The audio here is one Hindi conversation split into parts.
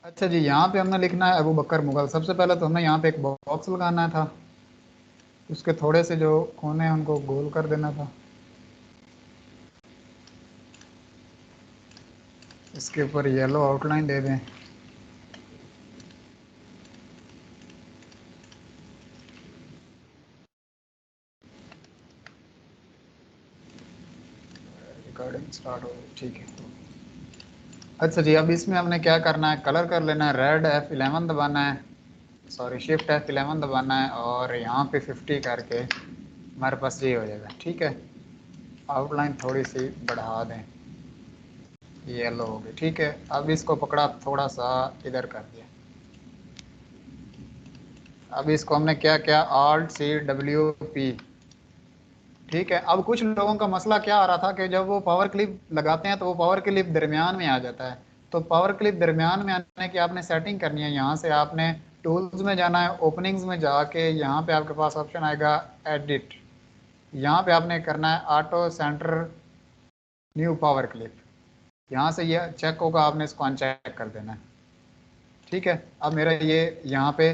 अच्छा जी, यहाँ पे हमने लिखना है अबू बकर मुगल। सबसे पहले तो हमें यहाँ पे एक बॉक्स लगाना था, उसके थोड़े से जो कोने हैं उनको गोल कर देना था। इसके ऊपर येलो आउटलाइन दे दें। रिकॉर्डिंग स्टार्ट हो गई, ठीक है। अच्छा जी, अब इसमें हमने क्या करना है, कलर कर लेना है रेड, F11 दबाना है, सॉरी शिफ्ट F11 दबाना है, और यहाँ पे 50 करके हमारे पास ये हो जाएगा। ठीक है, आउटलाइन थोड़ी सी बढ़ा दें, येलो हो गई। ठीक है, अब इसको पकड़ा थोड़ा सा इधर कर दिया। अब इसको हमने क्या किया, Alt+C+W+P। ठीक है, अब कुछ लोगों का मसला क्या आ रहा था कि जब वो पावर क्लिप लगाते हैं तो वो पावर क्लिप दरमियान में आ जाता है। तो पावर क्लिप दरमियान में आने की आपने सेटिंग करनी है। यहाँ से आपने टूल्स में जाना है, ओपनिंग्स में जाके यहाँ पे आपके पास ऑप्शन आएगा एडिट। यहाँ पे आपने करना है auto centre new power clip. यहाँ से ये चेक होगा, आपने इसको अनचेक कर देना है। ठीक है, अब मेरा ये यहाँ पे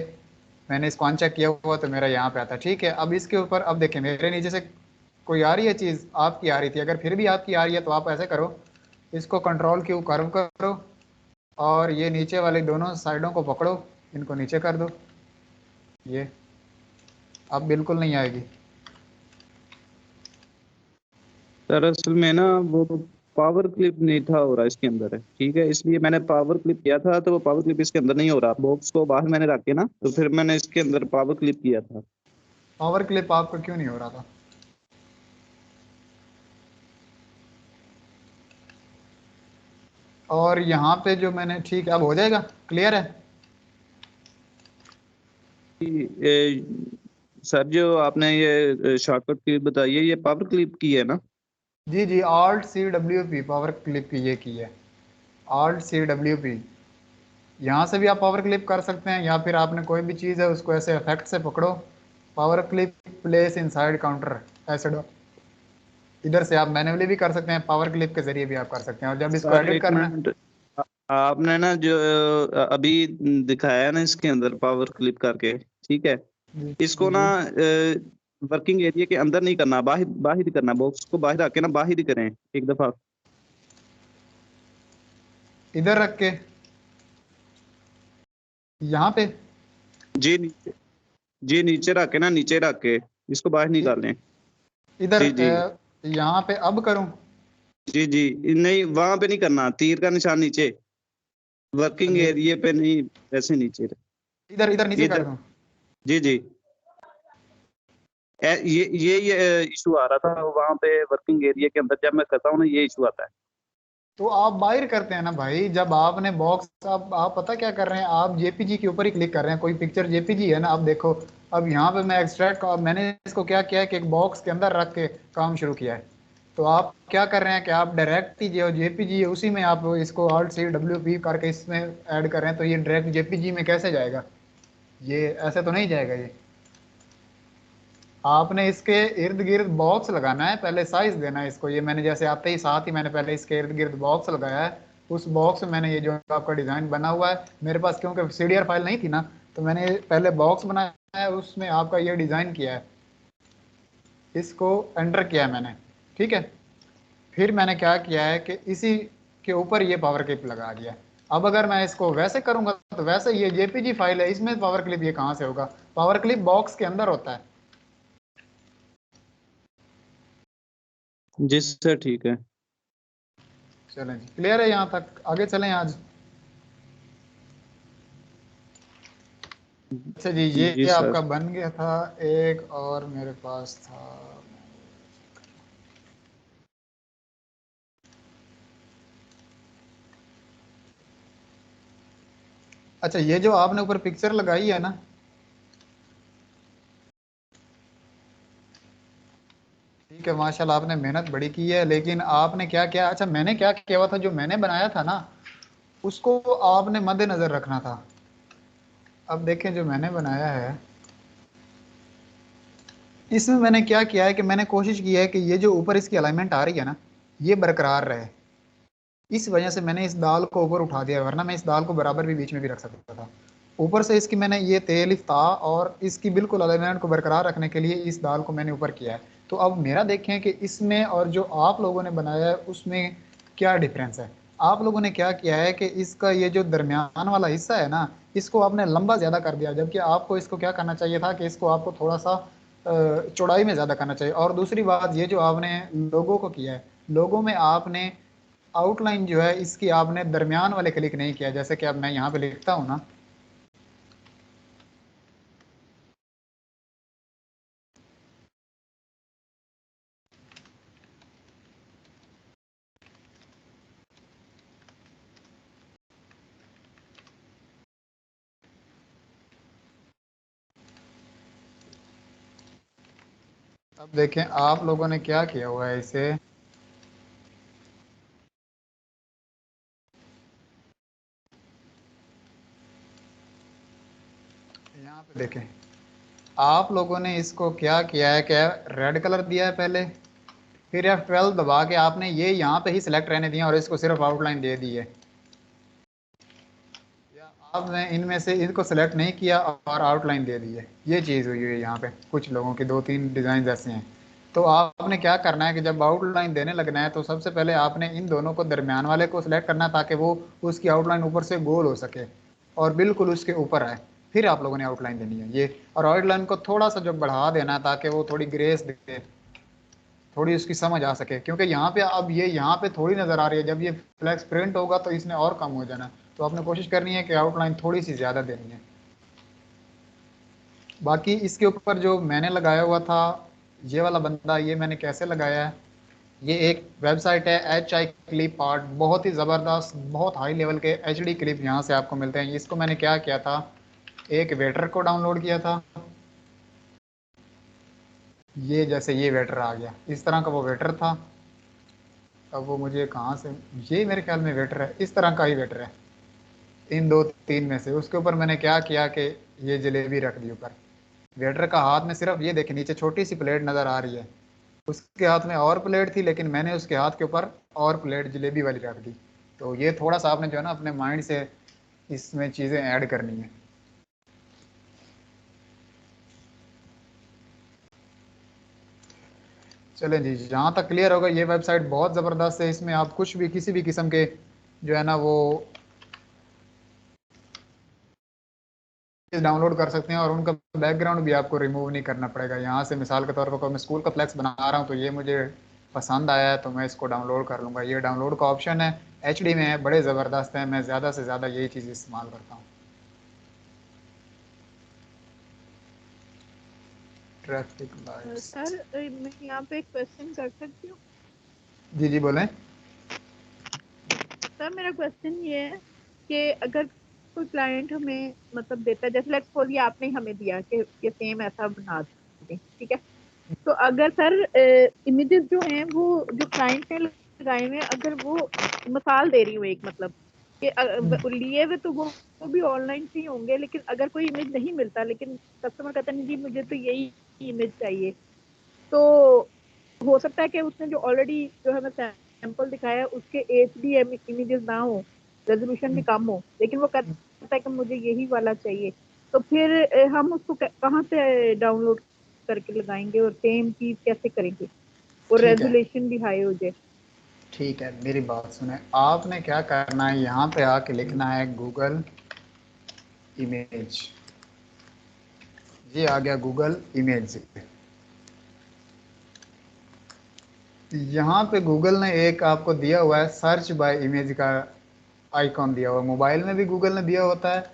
मैंने इसको अनचेक किया हुआ तो मेरा यहाँ पे आता है। ठीक है, अब इसके ऊपर अब देखें मेरे नीचे से कोई आ रही है चीज़, आपकी आ रही थी, अगर फिर भी आपकी आ रही है तो आप ऐसे करो, इसको कंट्रोल क्यू कर्व करो और ये नीचे वाले दोनों साइडों को पकड़ो, इनको नीचे कर दो। ये अब बिल्कुल नहीं आएगी। दरअसल में ना वो पावर क्लिप नहीं था हो रहा इसके अंदर है, ठीक है, इसलिए मैंने पावर क्लिप किया था तो वो पावर क्लिप इसके अंदर नहीं हो रहा। बॉक्स को बाहर मैंने रख के ना तो फिर मैंने इसके अंदर पावर क्लिप किया था। पावर क्लिप आपका क्यों नहीं हो रहा था? और यहाँ पे जो मैंने, ठीक है अब हो जाएगा, क्लियर है। सर जो आपने ये शॉर्टकट क्लिप बताई है ये पावर क्लिप की है ना? जी जी, Alt+C+W+P पावर क्लिप की ये की है, Alt+C+W+P। यहाँ से भी आप पावर क्लिप कर सकते हैं, या फिर आपने कोई भी चीज़ है उसको ऐसे इफेक्ट से पकड़ो, power clip place inside counter, ऐसे इधर से आप मैन्युअली भी कर सकते हैं, पावर क्लिप के जरिए भी आप कर सकते हैं। और जब इसको सर एडिट एक करना है, मिनट, आपने ना जो अभी दिखाया है ना इसके अंदर पावर क्लिप करके, ठीक है, जी इसको ना जी, वर्किंग एरिया के अंदर नहीं करना, बाहर बाहर ही करना, बॉक्स को बाहर आके ना बाहर ही करें एक दफा। इधर रख के यहाँ पे जी नीचे, जी नीचे रख के ना, नीचे रख के इसको बाहर इ- निकालें। इधर जी जी, यहाँ पे अब करूँ? जी जी, नहीं वहां पे नहीं करना, तीर का निशान नीचे, अच्छा वर्किंग जी, एरिया पे नहीं, वैसे नीचे। इधर इधर नीचे कर इधर, दूँ? जी जी, ये इशू आ रहा था वहां पे वर्किंग एरिया के अंदर, जब मैं करता हूँ ना ये इशू आता है। तो आप बाहर करते हैं ना भाई, जब आपने बॉक्स, आप पता क्या कर रहे हैं, आप जेपीजी के ऊपर ही क्लिक कर रहे हैं, कोई पिक्चर जेपीजी है ना, आप देखो। अब यहाँ पे मैं एक्सट्रैक्ट का मैंने इसको क्या किया है कि एक बॉक्स के अंदर रख के काम शुरू किया है। तो आप क्या कर रहे हैं कि आप डायरेक्ट ही जो जेपीजी है उसी में आप इसको Alt+C+W+P करके इसमें ऐड कर रहे हैं, तो ये डायरेक्ट जेपीजी में कैसे जाएगा? ये ऐसे तो नहीं जाएगा ये। आपने इसके इर्द गिर्द बॉक्स लगाना है, पहले साइज देना है इसको। ये मैंने जैसे आते ही साथ ही मैंने पहले इसके इर्द गिर्द बॉक्स लगाया है। उस बॉक्स में मैंने ये जो आपका डिजाइन बना हुआ है, मेरे पास क्योंकि सीडीआर फाइल नहीं थी ना, तो मैंने पहले बॉक्स बनाया है, उसमें आपका ये डिजाइन किया है, इसको एंटर किया है मैंने। ठीक है, फिर मैंने क्या किया है कि इसी के ऊपर ये पावर क्लिप लगा दिया। अब अगर मैं इसको वैसे करूंगा तो वैसे ये जेपीजी फाइल है, इसमें पावर क्लिप ये कहाँ से होगा? पावर क्लिप बॉक्स के अंदर होता है। जी सर ठीक है। चलें जी, क्लियर है यहाँ तक, आगे चलें आज। अच्छा जी, जी ये सर। आपका बन गया था। एक और मेरे पास था। अच्छा, ये जो आपने ऊपर पिक्चर लगाई है ना, ठीक है माशाल्लाह, आपने मेहनत बड़ी की है, लेकिन आपने क्या किया, अच्छा मैंने क्या किया हुआ था, जो मैंने बनाया था ना उसको आपने मद्देनजर रखना था। अब देखें जो मैंने बनाया है, इसमें मैंने क्या किया है कि मैंने कोशिश की है कि ये जो ऊपर इसकी अलाइनमेंट आ रही है ना, ये बरकरार रहे। इस वजह से मैंने इस दाल को ऊपर उठा दिया, वरना मैं इस दाल को बराबर भी बीच में भी रख सकता था। ऊपर से इसकी मैंने ये तेलिफ था, और इसकी बिल्कुल अलाइनमेंट को बरकरार रखने के लिए इस दाल को मैंने ऊपर किया है। तो अब मेरा देखें कि इसमें और जो आप लोगों ने बनाया है उसमें क्या डिफरेंस है। आप लोगों ने क्या किया है कि इसका ये जो दरमियान वाला हिस्सा है ना, इसको आपने लंबा ज्यादा कर दिया, जबकि आपको इसको क्या करना चाहिए था कि इसको आपको थोड़ा सा चौड़ाई में ज्यादा करना चाहिए। और दूसरी बात, ये जो आपने लोगों को किया है, लोगों में आपने आउटलाइन जो है इसकी आपने दरमियान वाले क्लिक नहीं किया, जैसे कि अब मैं यहाँ पे लिखता हूँ ना, अब देखें आप लोगों ने क्या किया हुआ है इसे, यहाँ पे देखें आप लोगों ने इसको क्या किया है, क्या रेड कलर दिया है पहले, फिर F12 दबा के आपने ये यहाँ पे ही सिलेक्ट रहने दिया और इसको सिर्फ आउटलाइन दे दी है। या आपने इनमें से इनको सेलेक्ट नहीं किया और आउटलाइन दे दी है, ये चीज़ हुई है यहाँ पे कुछ लोगों की, दो तीन डिज़ाइन ऐसे हैं। तो आपने क्या करना है कि जब आउटलाइन देने लगना है तो सबसे पहले आपने इन दोनों को दरमियान वाले को सिलेक्ट करना है, ताकि वो उसकी आउटलाइन ऊपर से गोल हो सके और बिल्कुल उसके ऊपर आए। फिर आप लोगों ने आउटलाइन देनी है ये, और आउटलाइन को थोड़ा सा जो बढ़ा देना है ताकि वो थोड़ी ग्रेस दे, थोड़ी उसकी समझ आ सके, क्योंकि यहाँ पे अब ये यहाँ पे थोड़ी नजर आ रही है, जब ये फ्लैक्स प्रिंट होगा तो इसने और कम हो जाना है। तो आपने कोशिश करनी है कि आउटलाइन थोड़ी सी ज्यादा देनी है। बाकी इसके ऊपर जो मैंने लगाया हुआ था ये वाला बंदा, ये मैंने कैसे लगाया है, ये एक वेबसाइट है HI क्लिप आर्ट, बहुत ही ज़बरदस्त, बहुत हाई लेवल के HD क्लिप यहाँ से आपको मिलते हैं। इसको मैंने क्या किया था, एक वेटर को डाउनलोड किया था, ये जैसे ये वेटर आ गया, इस तरह का वो वेटर था। अब वो मुझे कहाँ से, ये मेरे ख्याल में वेटर है, इस तरह का ही वेटर है, इन दो तीन में से। उसके ऊपर मैंने क्या किया कि ये जलेबी रख दी ऊपर। वेटर का हाथ में सिर्फ ये देखिए नीचे छोटी सी प्लेट नजर आ रही है, उसके हाथ में और प्लेट थी, लेकिन मैंने उसके हाथ के ऊपर और प्लेट जलेबी वाली रख दी। तो ये थोड़ा सा आपने जो है ना अपने माइंड से इसमें चीजें ऐड करनी है। चलें जी, जहाँ तक क्लियर होगा ये वेबसाइट बहुत ज़बरदस्त है, इसमें आप कुछ भी किसी भी किस्म के जो है ना वो डाउनलोड कर सकते हैं, और उनका बैकग्राउंड भी आपको रिमूव नहीं करना पड़ेगा। यहाँ से मिसाल के तौर पर मैं स्कूल का फ्लैक्स बना रहा हूँ तो ये मुझे पसंद आया है तो मैं इसको डाउनलोड कर लूँगा, ये डाउनलोड का ऑप्शन है, HD में है, बड़े ज़बरदस्त हैं, मैं ज़्यादा से ज़्यादा यही चीज़ इस्तेमाल करता हूँ। Traffic lights. सर मैं यहाँ पे एक क्वेश्चन कर सकती हूँ? जी जी बोलें। सर मेरा क्वेश्चन ये है कि अगर कोई क्लाइंट हमें मतलब देता है, जैसे लेट्स सपोज आपने हमें दिया कि ये सेम ऐसा बना दें, ठीक है, तो अगर सर इमेजेस जो हैं वो जो क्लाइंट ने लगाए हुए हैं, अगर वो मिसाल दे रही हूँ एक, मतलब कि लिए हुए तो वो भी ऑनलाइन से ही होंगे, लेकिन अगर कोई इमेज नहीं मिलता, लेकिन कस्टमर कहता नहीं जी मुझे तो यही इमेज चाहिए, तो हो सकता है कि उसने जो ऑलरेडी जो हमें सैंपल दिखाया है उसके एचडी इमेजेस ना हो, रेजोल्यूशन भी कम हो, लेकिन वो कहता है कि मुझे यही वाला चाहिए, तो फिर हम उसको कहाँ से डाउनलोड करके लगाएंगे और सेम चीज कैसे करेंगे और ठीक है, रेजोल्यूशन भी हाई हो जाए? ठीक है, मेरी बात सुने, आपने क्या करना है, यहाँ पे आके लिखना है गूगल इमेज। ये आ गया गूगल इमेज। यहाँ पे गूगल ने एक आपको दिया हुआ है सर्च बाय इमेज का आइकॉन दिया हुआ है, मोबाइल में भी गूगल ने दिया होता है।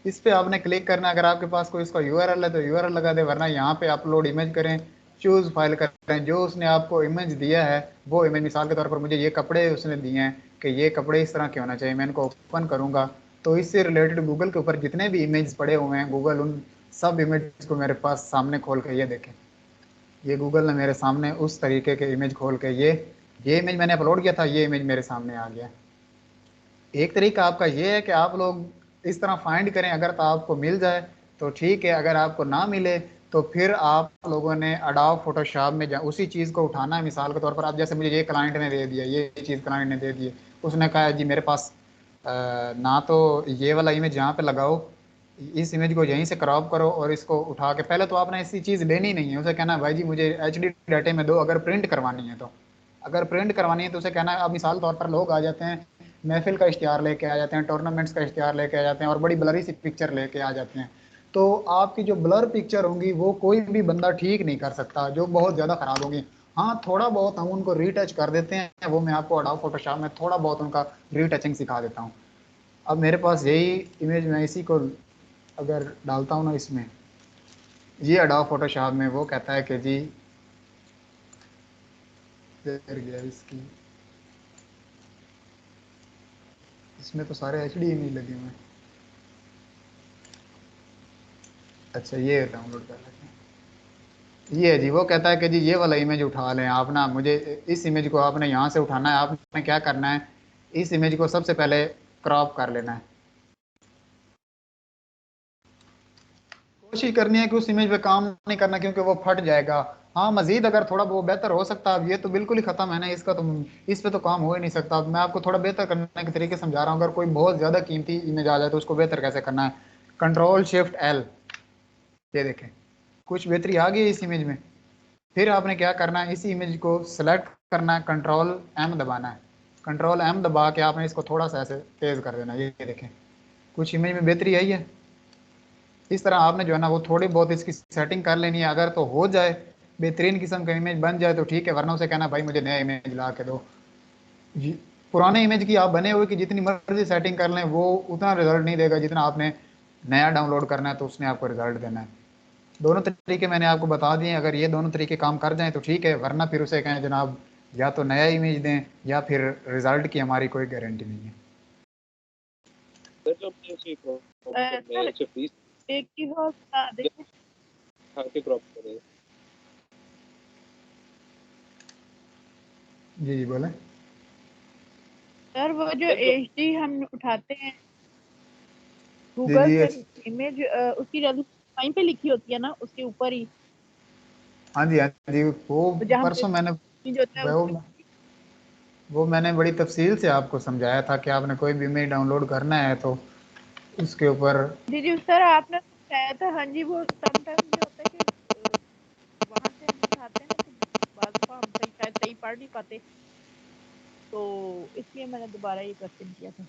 इस पे आपने क्लिक करना है, अगर आपके पास कोई इसका URL है तो URL लगा दे, वरना यहाँ पे अपलोड इमेज करें, चूज फाइल करें, जो उसने आपको इमेज दिया है वो इमेज। मिसाल के तौर पर मुझे ये कपड़े उसने दिए हैं कि ये कपड़े इस तरह के होना चाहिए, मैं इनको ओपन करूंगा तो इससे रिलेटेड गूगल के ऊपर जितने भी इमेज पड़े हुए हैं, गूगल उन सब इमेज को मेरे पास सामने खोल के ये देखें, ये गूगल ने मेरे सामने उस तरीके के इमेज खोल के ये इमेज मैंने अपलोड किया था, ये इमेज मेरे सामने आ गया। एक तरीका आपका ये है कि आप लोग इस तरह फाइंड करें, अगर तो आपको मिल जाए तो ठीक है, अगर आपको ना मिले तो फिर आप लोगों ने अडोब फोटोशॉप में उसी चीज़ को उठाना है। मिसाल के तौर पर आप जैसे मुझे ये क्लाइंट ने दे दिया, ये चीज़ क्लाइंट ने दे दी, उसने कहा जी मेरे पास ना तो ये वाला इमेज यहाँ पे लगाओ, इस इमेज को यहीं से क्रॉप करो और इसको उठा के, पहले तो आपने ऐसी चीज़ लेनी नहीं है, उसे कहना भाई जी मुझे HD डाटे में दो। अगर प्रिंट करवानी है तो, अगर प्रिंट करवानी है तो उसे कहना है, अब मिसाल तौर पर लोग आ जाते हैं, महफिल का इश्तिहार लेके आ जाते हैं, टूर्नामेंट्स का इश्तिहार लेके आ जाते हैं और बड़ी ब्लरी सी पिक्चर लेके आ जाते हैं। तो आपकी जो ब्लर पिक्चर होंगी वो कोई भी बंदा ठीक नहीं कर सकता, जो बहुत ज़्यादा ख़राब होंगी। हाँ थोड़ा बहुत हम उनको रीटच कर देते हैं, वो मैं आपको अडोब फोटोशॉप में थोड़ा बहुत उनका रीटचिंग सिखा देता हूँ। अब मेरे पास यही इमेज, मैं इसी को अगर डालता हूँ ना इसमें, ये अडोब फोटोशॉप में वो कहता है कि जी देर गया इसकी, इसमें तो सारे HD इमेज लगे हुए हैं। अच्छा ये डाउनलोड कर लेते हैं। ये जी वो कहता है कि जी ये वाला इमेज उठा लें आप ना, मुझे इस इमेज को आपने यहाँ से उठाना है। आपने क्या करना है, इस इमेज को सबसे पहले क्रॉप कर लेना है, कोशिश करनी है कि उस इमेज पे काम नहीं करना क्योंकि वो फट जाएगा। हाँ मजीद अगर थोड़ा वो बेहतर हो सकता है, अब ये तो बिल्कुल ही खत्म है ना इसका, तो इस पे तो काम हो ही नहीं सकता। मैं आपको थोड़ा बेहतर करने के तरीके समझा रहा हूँ। अगर कोई बहुत ज्यादा कीमती इमेज आ जाए तो उसको बेहतर कैसे करना है, Ctrl+Shift+L, ये देखें कुछ बेहतरी आ गई इस इमेज में। फिर आपने क्या करना है, इसी इमेज को सेलेक्ट करना है, Ctrl+M दबाना है, Ctrl+M दबा के आपने इसको थोड़ा सा ऐसे तेज कर देना। ये देखें कुछ इमेज में बेहतरी आई है। इस तरह आपने जो है ना वो थोड़ी बहुत इसकी सेटिंग कर लेनी है। अगर तो हो जाए, बेहतरीन किस्म का इमेज बन जाए तो ठीक है, वरना उसे कहना भाई मुझे नया इमेज ला के दो। पुराने इमेज की आप बने हुए की जितनी मर्जी सेटिंग कर लें वो उतना रिजल्ट नहीं देगा जितना आपने नया डाउनलोड करना है तो उसने आपको रिजल्ट देना है। दोनों तरीके मैंने आपको बता दिए, अगर ये दोनों तरीके काम कर जाएं तो ठीक है, वरना फिर उसे कहें जनाब या तो नया इमेज दें या फिर रिजल्ट की हमारी कोई गारंटी नहीं है। सर जो अपने उसे क्रॉप करना है उसे प्लीज एक चीज और बता दें, हाँ के क्रॉप करें। जी जी बोलें। सर वो जो HD हम उठाते हैं जी गूगल जी से इमेज, उसकी रेजोल्यूशन वहीं पे लिखी होती है ना उसके ऊपर ही, हाँ जी हाँ जी, वो जहाँ पे परसों मैंने चेंज होता है वो मैंने बड़ी तफसील से आपको समझाया था कि आपने कोई भी इमेज डाउनलोड करना है तो उसके ऊपर। जी जी सर आपने बताया था। हाँ जी वो समटाइम ये होता है कि वहाँ से हम उठाते हैं ना तो बाज़ दफ़ा हम शायद सही पढ़ नहीं पाते, तो इसलिए मैंने दोबारा ये क्वेश्चन किया था।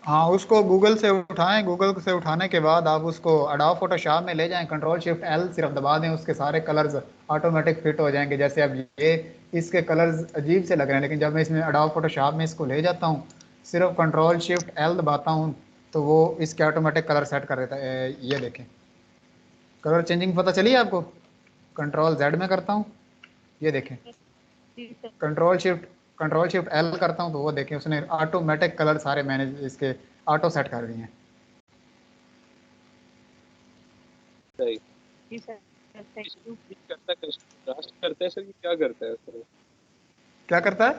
हाँ उसको गूगल से उठाएं, गूगल से उठाने के बाद आप उसको अडोब फोटोशॉप में ले जाएं, Ctrl+Shift+L सिर्फ दबा दें, उसके सारे कलर्स ऑटोमेटिक फिट हो जाएंगे। जैसे अब ये इसके कलर्स अजीब से लग रहे हैं, लेकिन जब मैं इसमें अडोब फोटोशॉप में इसको ले जाता हूँ, सिर्फ Ctrl+Shift+L दबाता हूँ तो वो इसके ऑटोमेटिक कलर सेट कर देता है। ये देखें कलर चेंजिंग पता चली आपको। Ctrl+Z में करता हूँ, ये देखें, जी सर Ctrl+Shift+L करता हूँ तो वो देखें उसने ऑटोमेटिक कलर सारे मैंने इसके ऑटो सेट कर दिए हैं। सही जी सर थैंक यू। करता है कंट्रास्ट करता है सर, ये क्या करता है सर? क्या करता है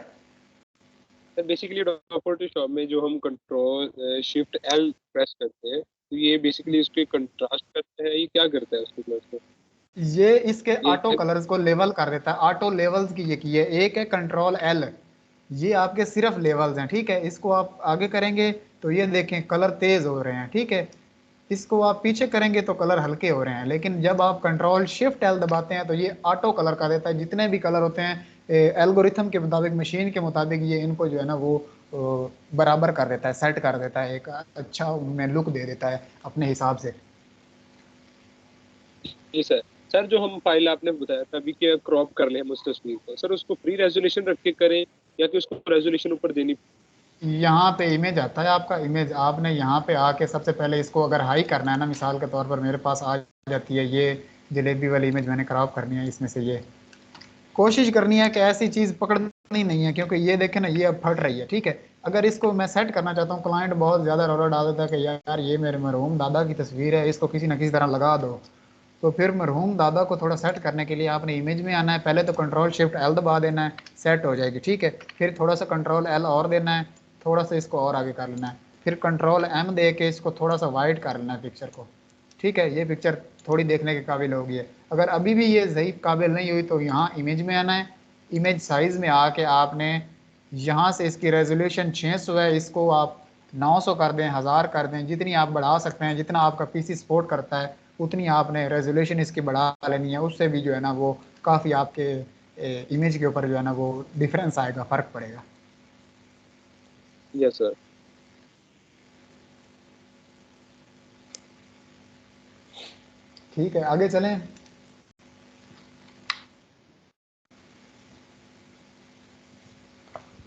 सर बेसिकली अडोब फोटोशॉप में जो हम Ctrl+Shift+L प्रेस करते हैं तो ये बेसिकली इसके कंट्रास्ट करता है, ये क्या करता है उसके कलर को? ये इसके ये ऑटो कलर्स को लेवल कर देता है। ऑटो लेवल्स की ये की है, एक है Ctrl+L, ये आपके सिर्फ लेवल्स हैं, ठीक है। इसको आप आगे करेंगे तो ये देखें कलर तेज हो रहे हैं, ठीक है। इसको आप पीछे करेंगे तो कलर हल्के हो रहे हैं। लेकिन जब आप Ctrl+Shift+L दबाते हैं तो ये ऑटो कलर कर देता है। जितने भी कलर होते हैं एल्गोरिथम के मुताबिक, मशीन के मुताबिक, ये इनको जो है ना वो बराबर कर देता है, सेट कर देता है, एक अच्छा उनमें लुक दे देता है अपने हिसाब से। जी सर। सर जो हम फाइल आपने बताया था अभी कि क्रॉप कर ले हम उस तस्वीर को, सर उसको फ्री रेजोल्यूशन रख के करें या कि उसको रेजोल्यूशन ऊपर देनी? यहाँ पे इमेज आता है आपका, इमेज आपने यहाँ पे आके सबसे पहले इसको अगर हाई करना है ना, मिसाल के तौर पर मेरे पास आ जाती है ये जलेबी वाली इमेज, मैंने क्रॉप करनी है इसमें से। ये कोशिश करनी है कि ऐसी चीज पकड़नी नहीं है क्योंकि ये देखे ना ये अब फट रही है, ठीक है। अगर इसको मैं सेट करना चाहता हूँ, क्लाइंट बहुत ज्यादा रौला डाल देता है कि यार ये मेरे मरहूम दादा की तस्वीर है, इसको किसी ना किसी तरह लगा दो। तो फिर मरहूम दादा को थोड़ा सेट करने के लिए आपने इमेज में आना है, पहले तो Ctrl+Shift+L दबा देना है, सेट हो जाएगी, ठीक है। फिर थोड़ा सा Ctrl+L और देना है, थोड़ा सा इसको और आगे कर लेना है, फिर Ctrl+M दे के इसको थोड़ा सा वाइट कर लेना है पिक्चर को, ठीक है, ये पिक्चर थोड़ी देखने के काबिल होगी है। अगर अभी भी ये ज़ईफ़ काबिल नहीं हुई तो यहाँ इमेज में आना है, इमेज साइज़ में आके आपने यहाँ से इसकी रेजोल्यूशन 600 है, इसको आप 900 कर दें, 1000 कर दें, जितनी आप बढ़ा सकते हैं, जितना आपका पीसी सपोर्ट करता है उतनी आपने रेजोल्यूशन इसकी बढ़ा लेनी है। उससे भी जो है ना वो काफ़ी आपके इमेज के ऊपर जो है ना वो डिफरेंस आएगा, फ़र्क पड़ेगा। Yes sir. ठीक है, आगे चलें।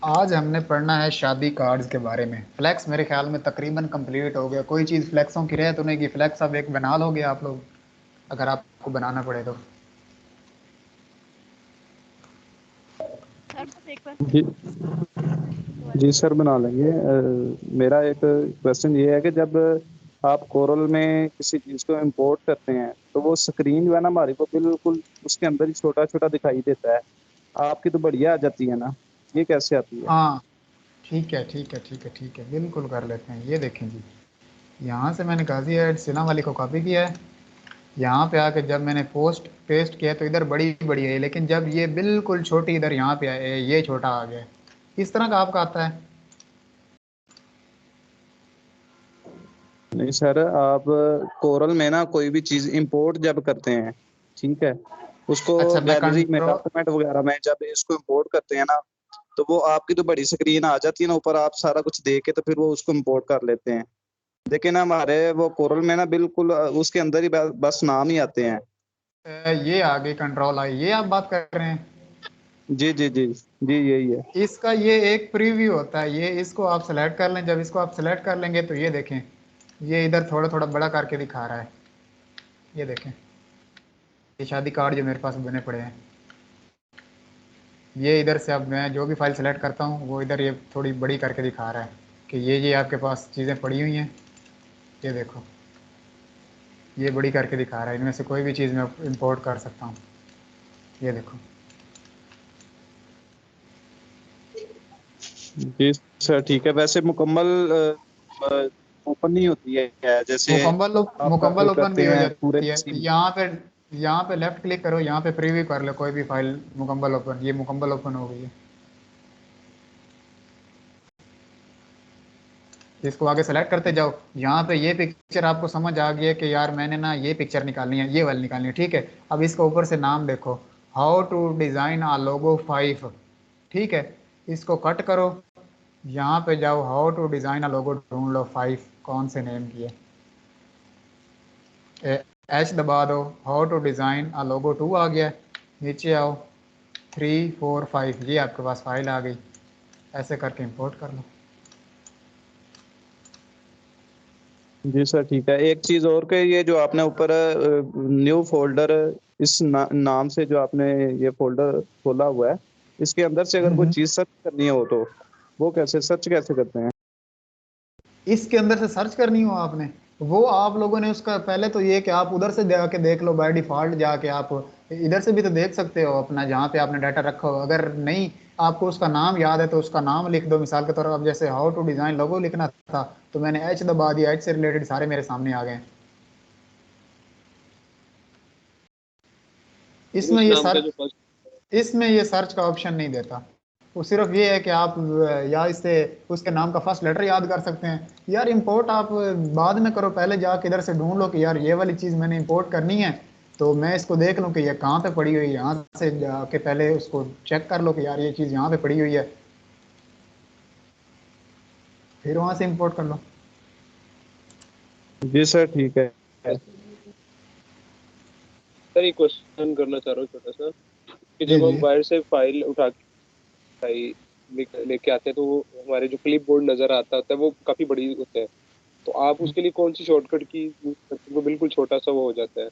आज हमने पढ़ना है शादी कार्ड्स के बारे में। फ्लैक्स मेरे ख्याल में तकरीबन कंप्लीट हो गया। कोई चीज़ फ्लैक्सों की रह तो नहीं कि फ्लैक्स अब एक बना लोगे आप लोग, अगर आपको बनाना पड़े तो। सर बस एक बार जी जी सर, बना लेंगे। मेरा एक क्वेश्चन ये है कि जब आप कोरल में किसी चीज़ को इंपोर्ट करते हैं तो वो स्क्रीन जो है ना हमारी को बिल्कुल उसके अंदर ही छोटा छोटा दिखाई देता है। आपकी तो बढ़िया आ जाती है ना, ये कैसे आती है? हाँ ठीक है, ठीक है, ठीक है, ठीक है, बिल्कुल कर लेते हैं। ये देखें जी, यहाँ से मैंने गाजी एड सिना वाली को कॉपी किया है, यहाँ पे आके जब मैंने पोस्ट पेस्ट किया तो इधर बड़ी बड़ी है, लेकिन जब ये बिल्कुल छोटी इधर यहाँ पे आए, ये छोटा आ गया। इस तरह का आपका आता है। नहीं सर, आप कोरल में ना कोई भी चीज़ इंपोर्ट जब करते हैं, ठीक है, उसको अच्छा, मैं गैलरी में कंट्रोल, डॉक्यूमेंट वगैरह में जब इसको इंपोर्ट करते हैं ना, तो वो आपकी तो बड़ी स्क्रीन आ जाती है ना ऊपर, आप सारा कुछ देख के तो फिर वो उसको इंपोर्ट कर लेते हैं। लेकिन हमारे वो कोरल में ना बिल्कुल उसके अंदर ही बस नाम ही आते हैं। ये आ गई कंट्रोल आई, ये आप बात कर रहे हैं। जी जी जी जी, यही है। इसका ये एक प्रीव्यू होता है, ये इसको आप सेलेक्ट कर लें। जब इसको आप सेलेक्ट कर लेंगे तो ये देखें, ये इधर थोड़ा थोड़ा बड़ा करके दिखा रहा है। ये देखें, ये शादी कार्ड जो मेरे पास बने पड़े हैं, ये इधर से अब मैं जो भी फाइल सेलेक्ट करता हूँ वो इधर ये थोड़ी बड़ी करके दिखा रहा है कि ये आपके पास चीज़ें पड़ी हुई हैं। ये देखो, ये बड़ी करके दिखा रहा है, इनमें से कोई भी चीज़ मैं इंपोर्ट कर सकता हूँ। ये देखो, जी सर ठीक है। वैसे मुकम्मल ओपन नहीं होती है, जैसे आप मुकम्मल ओपन करते भी हो हैं पूरे जाती है। पीसी। यहाँ पे लेफ्ट क्लिक करो, यहाँ पे प्रीव्यू कर लो कोई भी फाइल मुकम्मल ओपन। ये मुकम्मल ओपन हो गई है। इसको आगे सेलेक्ट करते जाओ। यहाँ पे ये पिक्चर आपको समझ आ गई है कि यार मैंने ना ये पिक्चर निकालनी है, ये वाली निकालनी है, ठीक है। अब इसको ऊपर से नाम देखो, हाउ टू डिज़ाइन आ लोगो 5, ठीक है। इसको कट करो, यहाँ पे जाओ, हाउ टू डिज़ाइन अ लोगो ढूंढ लो 5 कौन से नेम की है। एच दबा दो, हाउ टू डिज़ाइन अ लोगो 2 आ गया। नीचे आओ, 3 4 5, ये आपके पास फाइल आ गई। ऐसे करके इंपोर्ट कर लो। जी सर ठीक है। एक चीज और के, ये जो आपने ऊपर न्यू फोल्डर इस नाम से जो आपने ये फोल्डर खोला हुआ है, इसके अंदर से अगर कोई चीज सर्च करनी हो तो वो कैसे सर्च कैसे करते हैं? इसके अंदर से सर्च करनी हो आपने, वो आप लोगों ने उसका पहले तो ये कि आप उधर से जाके देख लो। बाय डिफॉल्ट जाके आप इधर से भी तो देख सकते हो अपना, जहाँ पे आपने डाटा रखा हो। अगर नहीं आपको उसका नाम याद है तो उसका नाम लिख दो। मिसाल के तौर पर अब जैसे हाउ टू डिजाइन लोगो लिखना था तो मैंने एच दबा दिया, एच से रिलेटेड सारे मेरे सामने आ गए। इसमें उस ये नाम का जो सर्च फर्स्ट। इसमें ये सर्च का ऑप्शन नहीं देता। वो सिर्फ ये है कि आप या इससे उसके नाम का फर्स्ट लेटर याद कर सकते हैं। यार इंपोर्ट आप बाद में करो, पहले जाके इधर से ढूंढ लो कि यार ये वाली चीज़ मैंने इंपोर्ट करनी है, तो मैं इसको देख लूँ कि ये कहाँ पे पड़ी हुई है। यहाँ से जाके पहले उसको चेक कर लो कि यार ये चीज़ यहाँ पे पड़ी हुई है, फिर वहाँ से इंपोर्ट कर लो। जी सर ठीक है। सर एक क्वेश्चन करना चाह रहा हूँ छोटा सा, कि जी जब जी। हम बाहर से फाइल उठा के लेके आते हैं तो वो हमारे जो क्लिप बोर्ड नजर आता है वो काफी बड़ी होता है, तो आप उसके लिए कौन सी शॉर्टकट की यूज करते हैं वो बिल्कुल छोटा सा वो हो जाता है?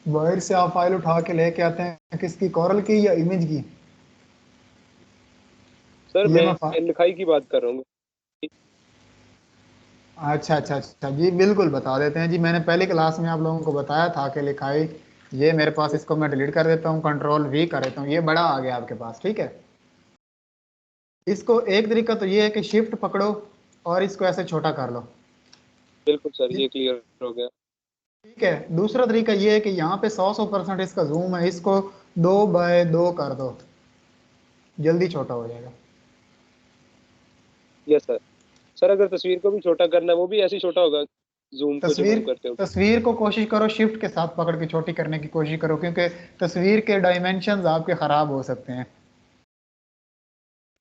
बाहर से आप फाइल उठा के लेके आते हैं किसकी, कॉरल की या इमेज की? सर ये मैं मैं लिखाई की बात कर रहा हूँ। अच्छा अच्छा अच्छा जी, बिल्कुल बता देते हैं जी। मैंने पहली क्लास में आप लोगों को बताया था कि लिखाई, ये मेरे पास, इसको मैं डिलीट कर देता हूँ, कंट्रोल वी कर देता हूँ, ये बड़ा आ गया आपके पास, ठीक है। इसको एक तरीका तो ये है कि शिफ्ट पकड़ो और इसको ऐसे छोटा कर लो। बिल्कुल सर, ये क्लियर हो गया। ठीक है, दूसरा तरीका ये है कि यहाँ पे 100% इसका जूम है, इसको 2x2 कर दो, जल्दी छोटा हो जाएगा। Yes sir. सर अगर तस्वीर को भी छोटा करना है वो भी ऐसे ही छोटा होगा जूम को जब तस्वीर हम करते हो? तस्वीर को कोशिश करो शिफ्ट के साथ पकड़ के छोटी करने की कोशिश करो, क्योंकि तस्वीर के डायमेंशंस आपके खराब हो सकते हैं।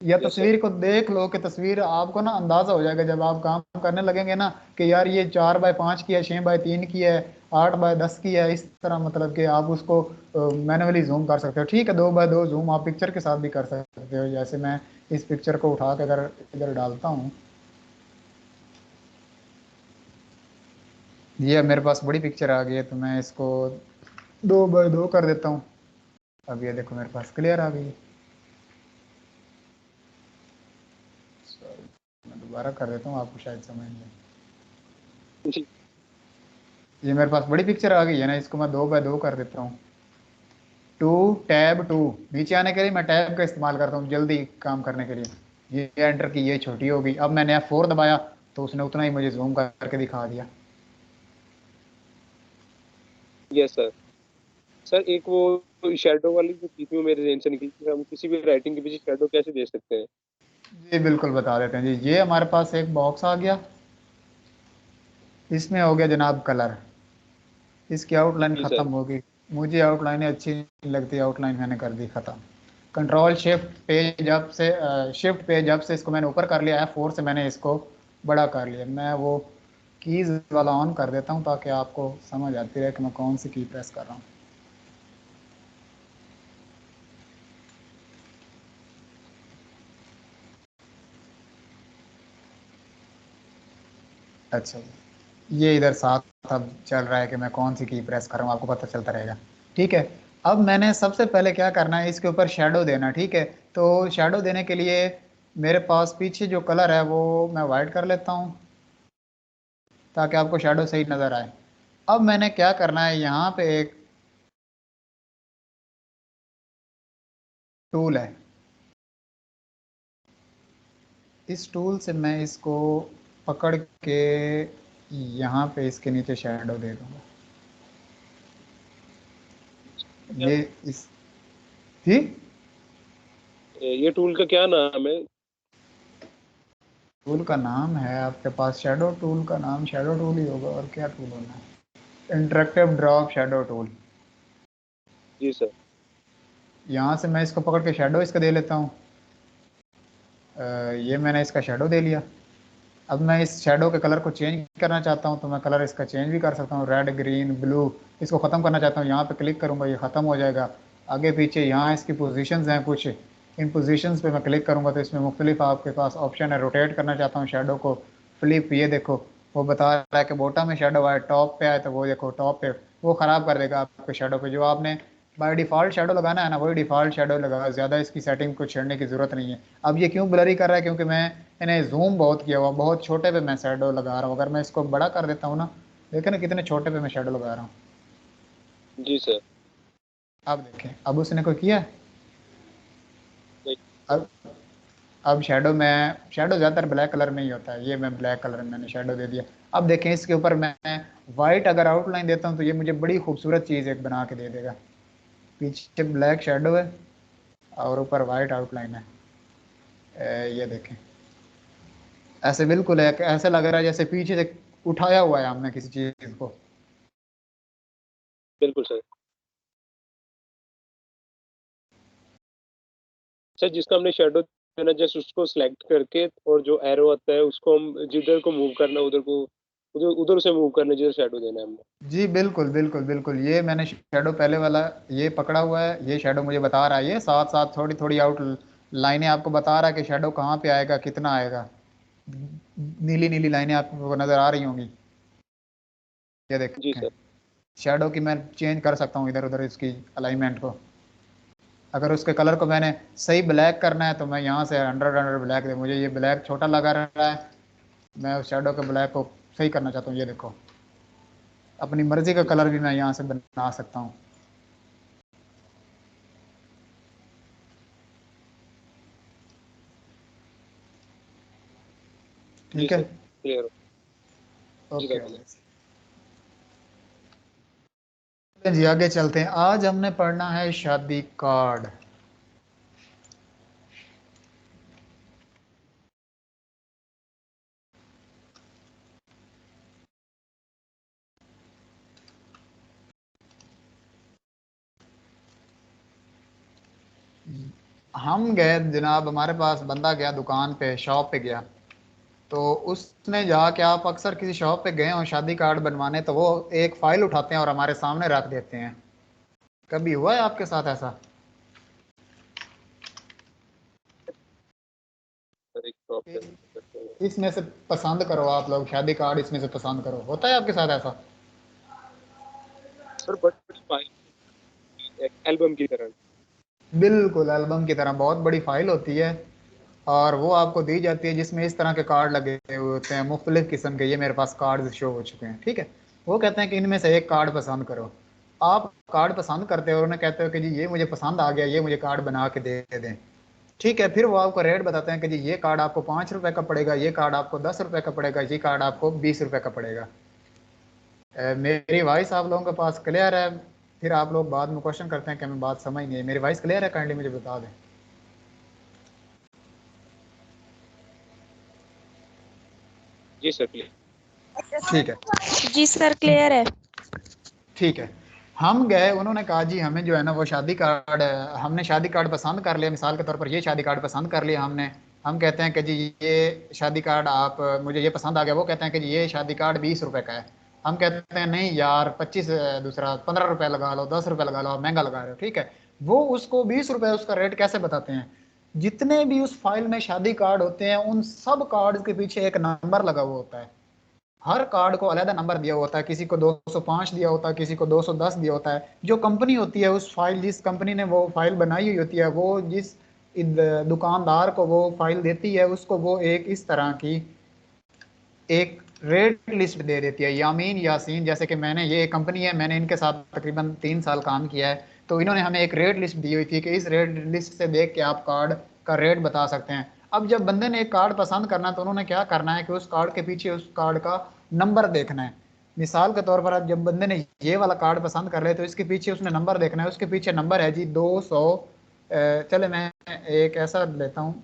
या यस सर। तस्वीर को देख लो कि तस्वीर आपको ना अंदाजा हो जाएगा जब आप काम करने लगेंगे ना, कि यार ये 4x5 की है, 6x3 की है, 8x10 की है, इस तरह मतलब कि आप उसको मैनुअली जूम कर सकते हो। ठीक है, 2x2 जूम आप पिक्चर के साथ भी कर सकते हो, जैसे मैं इस पिक्चर को उठा के अगर इधर डालता हूँ, ये मेरे पास बड़ी पिक्चर आ गई है, तो मैं इसको 2x2 कर देता हूँ। अब ये देखो मेरे पास क्लियर आ गई है। Sorry, मैं दोबारा कर देता हूँ, आपको शायद समझ नहीं। जी। ये मेरे पास बड़ी पिक्चर आ गई है ना, इसको मैं 2x2 कर देता हूँ। 2 टैब 2 नीचे आने के लिए मैं टैब का इस्तेमाल करता हूँ जल्दी काम करने के लिए। ये एंटर की, ये छोटी हो गई। अब मैंने F4 दबाया तो उसने उतना ही मुझे जूम करके दिखा दिया। Yes sir. सर एक वो शेडो वाली जो चीज में मेरे जेन से निकली थी, हम किसी भी राइटिंग के पीछे शेडो कैसे दे सकते हैं? जी बिल्कुल बता देते हैं जी। ये हमारे पास एक बॉक्स आ गया, इसमें हो गया जनाब कलर, इसकी आउटलाइन जी ख़त्म सर। हो गई। मुझे आउटलाइनें अच्छी नहीं लगती, आउटलाइन मैंने कर दी ख़त्म। कंट्रोल शिफ्ट पेज जब से शिफ्ट पेज जब से इसको मैंने ऊपर कर लिया, F4 से मैंने इसको बड़ा कर लिया। मैं वो कीज़ वाला ऑन कर देता हूँ ताकि आपको समझ आती रहे कि मैं कौन सी की प्रेस कर रहा हूँ। अच्छा जी, ये इधर साथ अब चल रहा है कि मैं कौन सी की प्रेस कर रहा हूँ, आपको पता चलता रहेगा। ठीक है, अब मैंने सबसे पहले क्या करना है, इसके ऊपर शेडो देना। ठीक है, तो शेडो देने के लिए मेरे पास पीछे जो कलर है वो मैं वाइट कर लेता हूँ ताकि आपको शेडो सही नज़र आए। अब मैंने क्या करना है, यहाँ पे एक टूल है, इस टूल से मैं इसको पकड़ के यहाँ पे इसके नीचे शेडो दे दूंगा। क्या ये इस थी ये टूल का क्या नाम है? टूल का नाम है आपके पास, शेडो टूल का नाम शेडो टूल ही होगा, और क्या टूल होना है, इंटरेक्टिव ड्रॉप शेडो टूल। जी सर। यहाँ से मैं इसको पकड़ के शेडो इसका दे लेता हूँ। ये मैंने इसका शेडो दे लिया। अब मैं इस शेडो के कलर को चेंज करना चाहता हूँ, तो मैं कलर इसका चेंज भी कर सकता हूँ, रेड ग्रीन ब्लू। इसको ख़त्म करना चाहता हूँ, यहाँ पे क्लिक करूँगा, ये ख़त्म हो जाएगा। आगे पीछे यहाँ इसकी पोजीशंस हैं कुछ, इन पोजीशंस पे मैं क्लिक करूँगा तो इसमें मुख्तलिफ आपके पास ऑप्शन है। रोटेट करना चाहता हूँ शेडो को, फ्लिप, ये देखो वो बता रहा है कि बॉटम में शेडो आए, टॉप पे आए तो वो देखो टॉप पे, वो ख़राब कर देगा आपके शेडो पे। जो आपने बाय डिफ़ॉल्ट शेडो लगाना है ना, वही डिफ़ॉल्ट शेडो लगा, ज़्यादा इसकी सेटिंग को छेड़ने की ज़रूरत नहीं है। अब ये क्यों ब्लरी कर रहा है, क्योंकि मैं मैंने जूम बहुत किया हुआ, बहुत छोटे पे मैं शेडो लगा रहा हूँ। अगर मैं इसको बड़ा कर देता हूँ ना, देखें ना कितने छोटे पे मैं शेडो लगा रहा हूँ। जी सर। अब देखें, अब उसने कोई किया। नहीं। अब अब शेडो ज़्यादातर ब्लैक कलर में ही होता है, ये मैं ब्लैक कलर में मैंने शेडो दे दिया। अब देखें इसके ऊपर मैं वाइट अगर आउटलाइन देता हूँ तो ये मुझे बड़ी खूबसूरत चीज़ एक बना के दे देगा। पीछे ब्लैक शेडो है और ऊपर वाइट आउटलाइन है। ये देखें, ऐसे बिल्कुल है, ऐसे लग रहा है जैसे पीछे से उठाया हुआ है हमने किसी चीज़ को। बिल्कुल सर। सर जिसका हमने शेडो देना, जस्ट उसको सिलेक्ट करके और जो एरो आता है उसको हम जिधर को मूव करना उधर को उधर उधर से मूव करना जिधर शेडो देना है हमने। जी बिल्कुल बिल्कुल बिल्कुल, ये मैंने शेडो पहले वाला ये पकड़ा हुआ है, ये शेडो मुझे बता रहा है, ये साथ साथ थोड़ी थोड़ी आउट लाइनें आपको बता रहा है कि शेडो कहाँ पे आएगा, कितना आएगा। नीली नीली लाइनें आपको नज़र आ रही होंगी, ये जी देखें। सर। शेडो की मैं चेंज कर सकता हूँ इधर उधर इसकी अलाइनमेंट को। अगर उसके कलर को मैंने सही ब्लैक करना है तो मैं यहाँ से अंडर अंडर ब्लैक दे, मुझे ये ब्लैक छोटा लगा रहा है, मैं उस शेडो के ब्लैक को सही करना चाहता हूँ। ये देखो, अपनी मर्जी का जी कलर सर। भी मैं यहाँ से बना सकता हूँ। जी ठीक है, सर, क्लियर हो। ओके जी, आगे चलते हैं। आज हमने पढ़ना है शादी कार्ड। हम गए जनाब, हमारे पास बंदा गया दुकान पे, शॉप पे गया, तो उसने जाके, आप अक्सर किसी शॉप पे गए हो शादी कार्ड बनवाने, तो वो एक फाइल उठाते हैं और हमारे सामने रख देते हैं। कभी हुआ है आपके साथ ऐसा? सर एक प्रॉब्लम। इसमें से पसंद करो, आप लोग शादी कार्ड इसमें से पसंद करो, होता है आपके साथ ऐसा? सर बड़ी फाइल एक एल्बम की तरह। बिल्कुल एल्बम की तरह बहुत बड़ी फाइल होती है, और वो आपको दी जाती है जिसमें इस तरह के कार्ड लगे हुए होते हैं, मुख्तलिफ किस्म के। ये मेरे पास कार्ड शो हो चुके हैं, ठीक है। वो कहते हैं कि इनमें से एक कार्ड पसंद करो। आप कार्ड पसंद करते हो और उन्हें कहते हो कि जी ये मुझे पसंद आ गया, ये मुझे कार्ड बना के दे दें, ठीक है। फिर वो आपको रेट बताते हैं कि जी ये कार्ड आपको 5 रुपए का पड़ेगा, ये कार्ड आपको 10 रुपए का पड़ेगा, ये कार्ड आपको 20 रुपए का पड़ेगा। मेरी वॉइस आप लोगों के पास क्लियर है? फिर आप लोग बाद में क्वेश्चन करते हैं कि हमें बात समझ नहीं है। मेरी वॉइस क्लियर है? काइंडली मुझे बता दें। जी सर प्लीज। ठीक है, जी सर क्लियर है। ठीक है। हम गए, उन्होंने कहा जी हमें जो है ना वो शादी कार्ड, हमने शादी कार्ड पसंद कर लिया, मिसाल के तौर पर ये शादी कार्ड पसंद कर लिया हमने। हम कहते हैं कि जी ये शादी कार्ड आप, मुझे ये पसंद आ गया। वो कहते हैं कि जी ये शादी कार्ड 20 रुपए का है। हम कहते हैं नहीं यार 25, दूसरा 15 रुपए लगा लो, 10 रुपए लगा लो, आप महंगा लगा रहे हो, ठीक है। वो उसको 20 रुपए उसका रेट कैसे बताते हैं? जितने भी उस फाइल में शादी कार्ड होते हैं, उन सब कार्ड के पीछे एक नंबर लगा हुआ होता है। हर कार्ड को अलग नंबर दिया होता है, किसी को 205 दिया होता है, किसी को 210 दिया होता है। जो कंपनी होती है, उस फाइल, जिस कंपनी ने वो फाइल बनाई हुई होती है, वो जिस दुकानदार को वो फाइल देती है, उसको वो एक इस तरह की एक रेट लिस्ट दे देती है। यामीन यासीन, जैसे कि मैंने, ये एक कंपनी है, मैंने इनके साथ तकरीबन 3 साल काम किया है, तो इन्होंने हमें एक रेट लिस्ट दी हुई थी कि इस रेट लिस्ट से देख के आप कार्ड का रेट बता सकते हैं। अब जब बंदे ने एक कार्ड पसंद करना है, तो उन्होंने क्या करना है कि उस कार्ड के पीछे उस कार्ड का नंबर देखना है। मिसाल के तौर पर अब जब बंदे ने ये वाला कार्ड पसंद कर लिया, तो इसके पीछे उसने नंबर देखना है। उसके पीछे नंबर है जी 200, चले मैं एक ऐसा लेता हूँ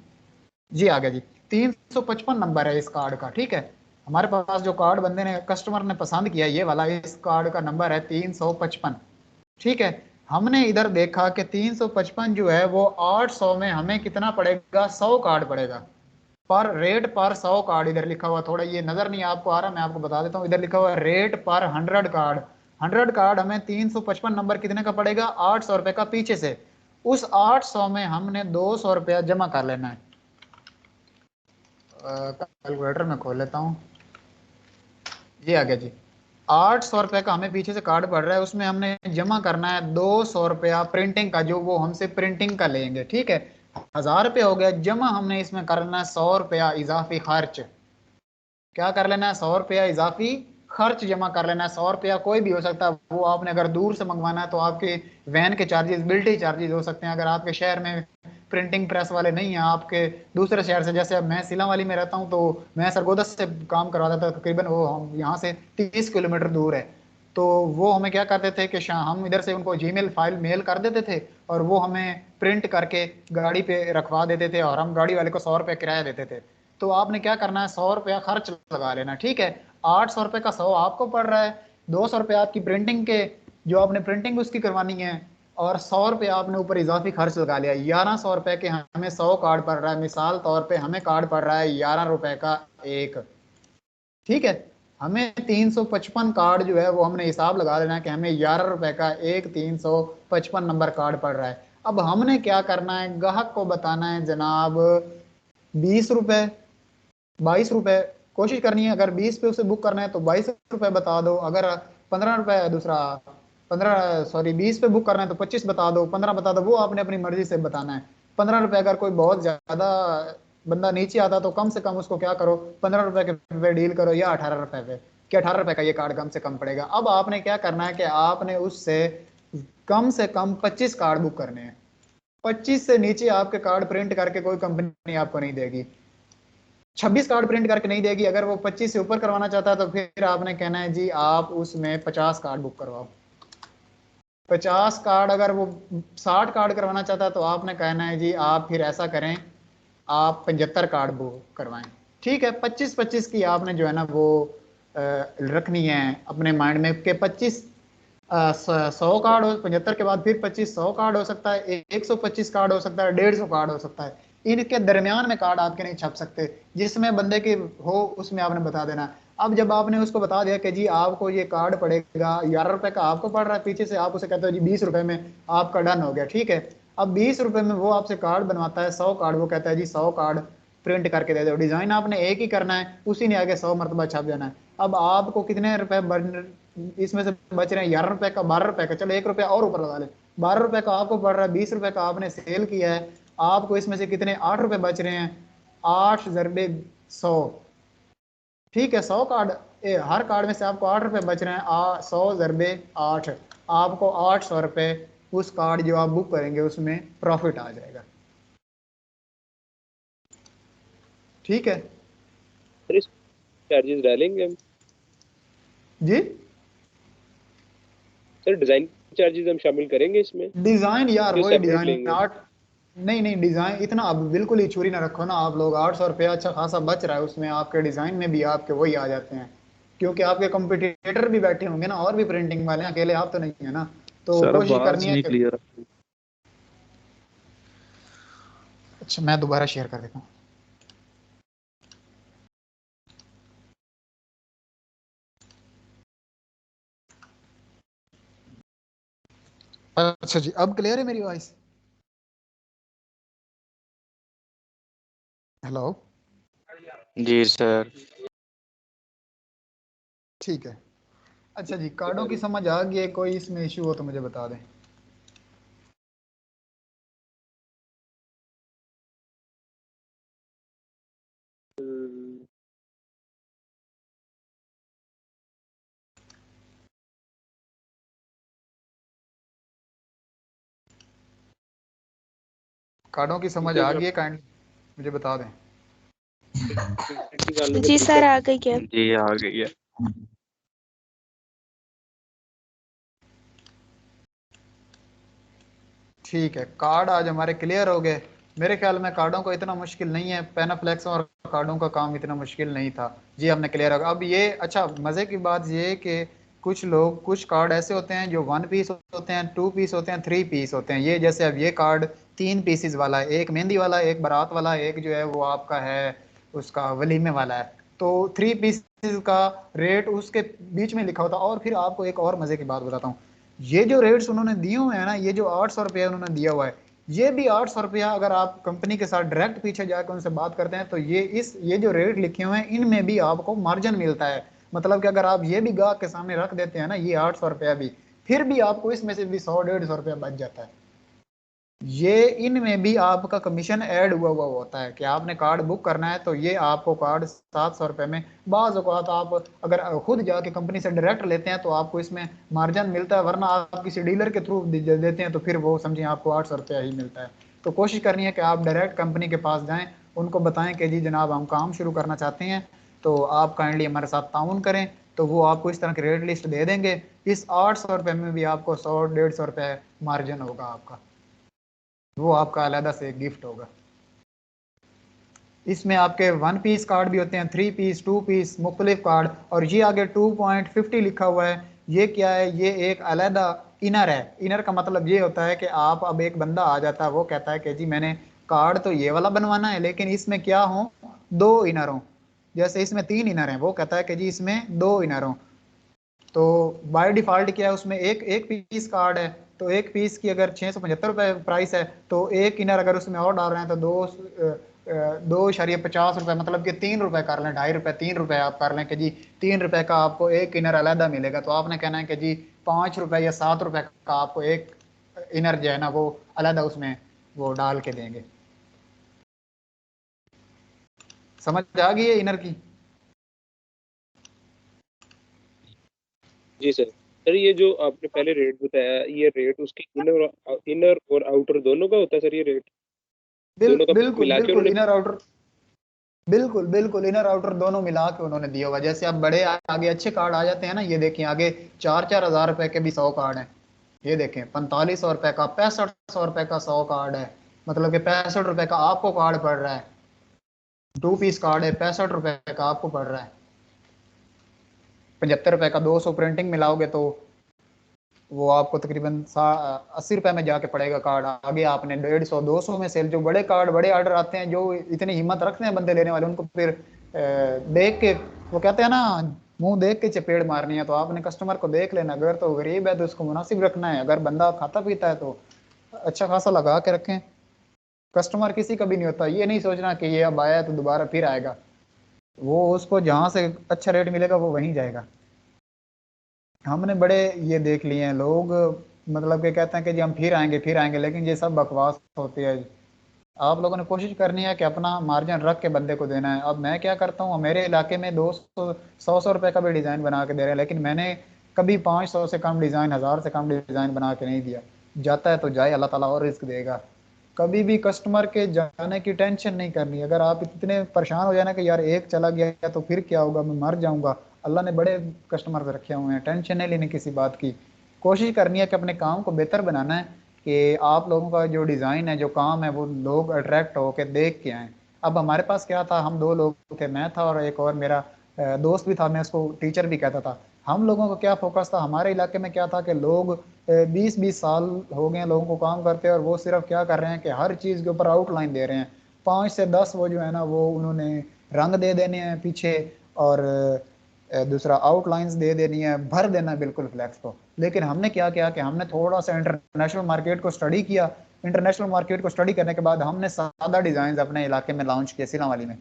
जी, आ गया जी, 355 नंबर है इस कार्ड का, ठीक है। हमारे पास जो कार्ड बंदे ने, कस्टमर ने पसंद किया ये वाला, इस कार्ड का नंबर है 355, ठीक है। हमने इधर देखा कि 355 जो है वो 800 में हमें कितना पड़ेगा, 100 कार्ड पड़ेगा। पर रेट पर 100 कार्ड इधर लिखा हुआ, थोड़ा ये नजर नहीं आपको आ रहा, मैं आपको बता देता हूँ। इधर लिखा हुआ है रेट पर 100 कार्ड। 100 कार्ड हमें 355 नंबर कितने का पड़ेगा, 800 रुपए का। पीछे से उस 800 में हमने 200 रुपया जमा कर लेना है। कैलकुलेटर में खोल लेता हूँ, ये आ गया जी। 800 रुपये का हमें पीछे से कार्ड पड़ रहा है, उसमें हमने जमा करना है 200 रुपया प्रिंटिंग का, जो वो हमसे प्रिंटिंग का लेंगे, ठीक है। 1000 रुपये हो गया जमा। हमने इसमें करना है 100 रुपया इजाफी खर्च। क्या कर लेना है, 100 रुपया इजाफी खर्च जमा कर लेना है। 100 रुपया कोई भी हो सकता है, वो आपने अगर दूर से मंगवाना है तो आपके वैन के चार्जेस, बिल्टी चार्जेस हो सकते हैं। अगर आपके शहर में प्रिंटिंग प्रेस वाले नहीं है, आपके दूसरे शहर से, जैसे अब मैं सिलावाली में रहता हूँ, तो मैं सरगोदा से काम करवाता था, तकरीबन वो हम यहाँ से 30 किलोमीटर दूर है। तो वो हमें क्या करते थे कि हम इधर से उनको जीमेल फाइल मेल कर देते थे, और वो हमें प्रिंट करके गाड़ी पे रखवा देते थे, और हम गाड़ी वाले को 100 रुपया किराया देते थे। तो आपने क्या करना है, 100 रुपया खर्च लगा लेना, ठीक है। 800 रुपये का 100 आपको पड़ रहा है, 200 रुपये आपकी प्रिंटिंग के, जो आपने प्रिंटिंग उसकी करवानी है, और 100 रुपये आपने ऊपर इजाफी खर्च लगा लिया। 1100 रुपये के हमें 100 कार्ड पड़ रहा है। मिसाल तौर पे हमें कार्ड पड़ रहा है 11 रुपए का एक, ठीक है। हमें 355 कार्ड जो है वो हमने हिसाब लगा लेना है कि हमें 11 रुपए का एक 355 नंबर कार्ड पड़ रहा है। अब हमने क्या करना है, ग्राहक को बताना है जनाब 20 रुपए, 22 रुपए कोशिश करनी है। अगर 20 पे उसे बुक करना है तो 22 रुपए बता दो। अगर 15 रुपए, दूसरा 15, सॉरी 20 पे बुक करना है तो 25 बता दो, 15 बता दो, वो आपने अपनी मर्जी से बताना है। 15 रुपए, अगर कोई बहुत ज्यादा बंदा नीचे आता तो कम से कम उसको क्या करो, 15 रुपए के पे डील करो, या 18 रुपए पे, कि 18 रुपए का ये कार्ड कम से कम पड़ेगा। अब आपने क्या करना है कि आपने उससे कम से कम 25 कार्ड बुक करने हैं। 25 से नीचे आपके कार्ड प्रिंट करके कोई कंपनी आपको नहीं देगी। 26 कार्ड प्रिंट करके नहीं देगी। अगर वो 25 से ऊपर करवाना चाहता है तो फिर आपने कहना है जी आप उसमें 50 कार्ड बुक करवाओ। 50 कार्ड, अगर वो 60 कार्ड करवाना चाहता है तो आपने कहना है जी आप फिर ऐसा करें, आप 75 कार्ड बुक करवाएं। ठीक है, 25-25 की आपने जो है ना वो रखनी है अपने माइंड में कि 25 100 कार्ड हो, 75 के बाद फिर 25 100 कार्ड हो सकता है, 125 कार्ड हो सकता है, 150 कार्ड हो सकता है। इनके दरमियान में कार्ड आपके नहीं छप सकते, जिसमें बंदे की हो उसमें आपने बता देना। अब जब आपने उसको बता दिया कि जी आपको ये कार्ड पड़ेगा 11 रुपए का, आपको पड़ रहा है, पीछे से आप उसे कहते हो जी 20 रुपए में आपका डन हो गया। ठीक है, अब 20 रुपए में वो आपसे कार्ड बनवाता है 100 कार्ड, वो कहता है जी 100 कार्ड प्रिंट करके दे दो। डिजाइन आपने एक ही करना है, उसी ने आगे 100 मरतबा छप जाना है। अब आपको कितने रुपए इसमें से बच रहे हैं? 11 रुपए का, 12 रुपए का, चलो 1 रुपया और ऊपर लगा ले, 12 रुपए का आपको पड़ रहा है, 20 रुपए का आपने सेल किया है, आपको इसमें से कितने 8 रुपए बच रहे हैं, 8 ज़रबे 100। ठीक है, 100 कार्ड, हर कार्ड में से आपको 8 रुपए बच रहे हैं, 100 ज़रबे 8, आपको 800 रुपए उस कार्ड जो आप बुक करेंगे उसमें प्रॉफिट आ जाएगा। ठीक है सर इस चार्जेस डालेंगे हम? जी। सर डिजाइन चार्जेस हम शामिल करेंगे इसमें, डिजाइन यार जो वही सेपरेट डिजाइन लेंगे? आर्ट, नहीं नहीं डिजाइन इतना अब बिल्कुल ही छुरी ना रखो ना आप लोग। 800 रुपया अच्छा खासा बच रहा है उसमें, आपके डिजाइन में भी आपके वही आ जाते हैं, क्योंकि आपके कंपटीटर भी बैठे होंगे ना, और भी प्रिंटिंग वाले हैं, अकेले आप तो नहीं है ना। तो सर कोशिश आवाज करनी है नहीं कि, क्लियर। अच्छा मैं दोबारा शेयर कर देता हूँ। अच्छा जी, अब क्लियर है मेरी वॉइस? हेलो। जी सर। ठीक है, अच्छा जी, कार्डों की समझ आ गई है? कोई इसमें इशू हो तो मुझे बता दें। कार्डों की समझ आ गई है? काइंड मुझे बता दें। जी सर आ गई है। जी आ गई है। ठीक है, कार्ड आज हमारे क्लियर हो गए। मेरे ख्याल में कार्डों को इतना मुश्किल नहीं है, पेनाफ्लेक्स और कार्डों का काम इतना मुश्किल नहीं था जी। हमने क्लियर होगा अब ये। अच्छा, मज़े की बात ये कि कुछ लोग, कुछ कार्ड ऐसे होते हैं जो 1 पीस होते हैं, 2 पीस होते हैं, 3 पीस होते हैं। ये जैसे अब ये कार्ड 3 पीसेज वाला है, एक मेहंदी वाला है, एक बारात वाला है, एक जो है वो आपका है उसका वलीमे वाला है। तो 3 पीसेज का रेट उसके बीच में लिखा होता है। और फिर आपको एक और मज़े की बात बताता हूँ, ये जो रेट्स उन्होंने दिए हुए हैं ना, ये जो 800 रुपया उन्होंने दिया हुआ है, ये भी 800 रुपया अगर आप कंपनी के साथ डायरेक्ट पीछे जाकर उनसे बात करते हैं तो ये जो रेट लिखे हुए हैं इनमें भी आपको मार्जिन मिलता है। मतलब कि अगर आप ये भी गाहक के सामने रख देते हैं ना ये 800 रुपया भी, फिर भी आपको इसमें से भी 100-150 रुपया बच जाता है। ये इनमें भी आपका कमीशन ऐड हुआ हुआ होता है कि आपने कार्ड बुक करना है तो ये आपको कार्ड 700 रुपये में, बाज़ औक़ात आप अगर खुद जाके कंपनी से डायरेक्ट लेते हैं तो आपको इसमें मार्जिन मिलता है, वरना आप किसी डीलर के थ्रू देते हैं तो फिर वो समझिए आपको 800 रुपया ही मिलता है। तो कोशिश करनी है कि आप डायरेक्ट कंपनी के पास जाएँ, उनको बताएं कि जी जनाब हम काम शुरू करना चाहते हैं, तो आप काइंडली हमारे साथ ताउन करें, तो वो आपको इस तरह की रेट लिस्ट दे देंगे। इस 800 रुपये में भी आपको 100-150 रुपये मार्जिन होगा आपका, वो आपका अलहदा से गिफ्ट होगा। इसमें आपके 1 पीस कार्ड भी होते हैं, 3 पीस, 2 पीस, मुख्तलिफ कार्ड। और ये आगे 2.50 लिखा हुआ है, ये क्या है? ये एक अलहदा इनर है। इनर का मतलब ये होता है कि आप, अब एक बंदा आ जाता है, वो कहता है कि जी मैंने कार्ड तो ये वाला बनवाना है लेकिन इसमें क्या हो, 2 इनर हो। जैसे इसमें 3 इनर हैं, वो कहता है कि जी इसमें 2 इनर हो। तो बाय डिफॉल्ट क्या है, उसमें एक एक पीस कार्ड है, तो एक पीस की अगर 675 रुपये प्राइस है, तो एक इनर अगर उसमें और डाल रहे हैं तो 2.50 रुपये, मतलब कि 3 रुपये कर लें, 2.5 रुपये, 3 रुपये आप कर लें कि जी 3 रुपये का आपको एक इनर अलहदा मिलेगा। तो आपने कहना है कि जी 5 रुपये या 7 रुपये का आपको एक इनर जो है ना वो अलहदा उसमें वो डाल के देंगे। समझ आ गई है इनर की? जी सर। सर ये जो आपने पहले रेट बताया, ये रेट उसकी इनर और आउटर दोनों का होता है सर? ये रेट दोनों का बिल्कुल मिला के बिल्कुल, उन्होंने इनर आउटर बिल्कुल बिल्कुल, इनर आउटर दोनों मिला के उन्होंने दिया हुआ। जैसे अब बड़े आगे अच्छे कार्ड आ जाते हैं ना, ये देखिए आगे 4-4 हज़ार रुपए के भी 100 कार्ड हैं। ये देखें 4500 रुपए का, 6500 रुपए का 100 कार्ड है। मतलब कि 65 रुपए का आपको कार्ड पड़ रहा है। 2 पीस कार्ड है, 65 रुपए का आपको पड़ रहा है। 75 रुपए का 200 प्रिंटिंग मिलाओगे तो वो आपको तकरीबन 80 रुपए में जाके पड़ेगा कार्ड। आगे आपने 150-200 में सेल। जो बड़े कार्ड बड़े ऑर्डर आते हैं, जो इतनी हिम्मत रखते हैं बंदे लेने वाले, उनको फिर देख के वो कहते हैं ना, मुंह देख के चपेड़ मारनी है। तो आपने कस्टमर को देख लेना, अगर तो गरीब है तो उसको मुनासिब रखना है, अगर बंदा खाता पीता है तो अच्छा खासा लगा के रखें। कस्टमर किसी का भी नहीं होता, ये नहीं सोचना कि ये अब आया है तो दोबारा फिर आएगा। वो उसको जहां से अच्छा रेट मिलेगा वो वहीं जाएगा। हमने बड़े ये देख लिए हैं लोग, मतलब कि कहते हैं कि जी हम फिर आएंगे, लेकिन ये सब बकवास होती है। आप लोगों ने कोशिश करनी है कि अपना मार्जिन रख के बंदे को देना है। अब मैं क्या करता हूँ, मेरे इलाके में 200-100 रुपए का भी डिज़ाइन बना के दे रहे हैं, लेकिन मैंने कभी 500 से कम डिज़ाइन, 1000 से कम डिज़ाइन बना के नहीं दिया। जाता है तो जाए, अल्लाह ताला और रिस्क देगा। कभी भी कस्टमर के जाने की टेंशन नहीं करनी। अगर आप इतने परेशान हो जाए ना कि यार एक चला गया तो फिर क्या होगा, मैं मर जाऊंगा, अल्लाह ने बड़े कस्टमर रखे हुए हैं, टेंशन नहीं लेनी किसी बात की। कोशिश करनी है कि अपने काम को बेहतर बनाना है, कि आप लोगों का जो डिज़ाइन है, जो काम है, वो लोग अट्रैक्ट हो के देख के आएँ। अब हमारे पास क्या था, हम 2 लोग थे, मैं था और एक और मेरा दोस्त भी था, मैं उसको टीचर भी कहता था। हम लोगों का क्या फोकस था, हमारे इलाके में क्या था कि लोग 20-20 साल हो गए लोगों को काम करते हैं, और वो सिर्फ क्या कर रहे हैं कि हर चीज़ के ऊपर आउटलाइन दे रहे हैं। 5 से 10 वो जो है ना, वो उन्होंने रंग दे देने हैं पीछे, और दूसरा आउटलाइंस दे देनी है, भर देना है बिल्कुल फ्लैक्स को। लेकिन हमने क्या किया कि हमने थोड़ा सा इंटरनेशनल मार्केट को स्टडी किया। इंटरनेशनल मार्केट को स्टडी करने के बाद हमने सादा डिज़ाइन अपने इलाके में लॉन्च किए, सिला वाली में।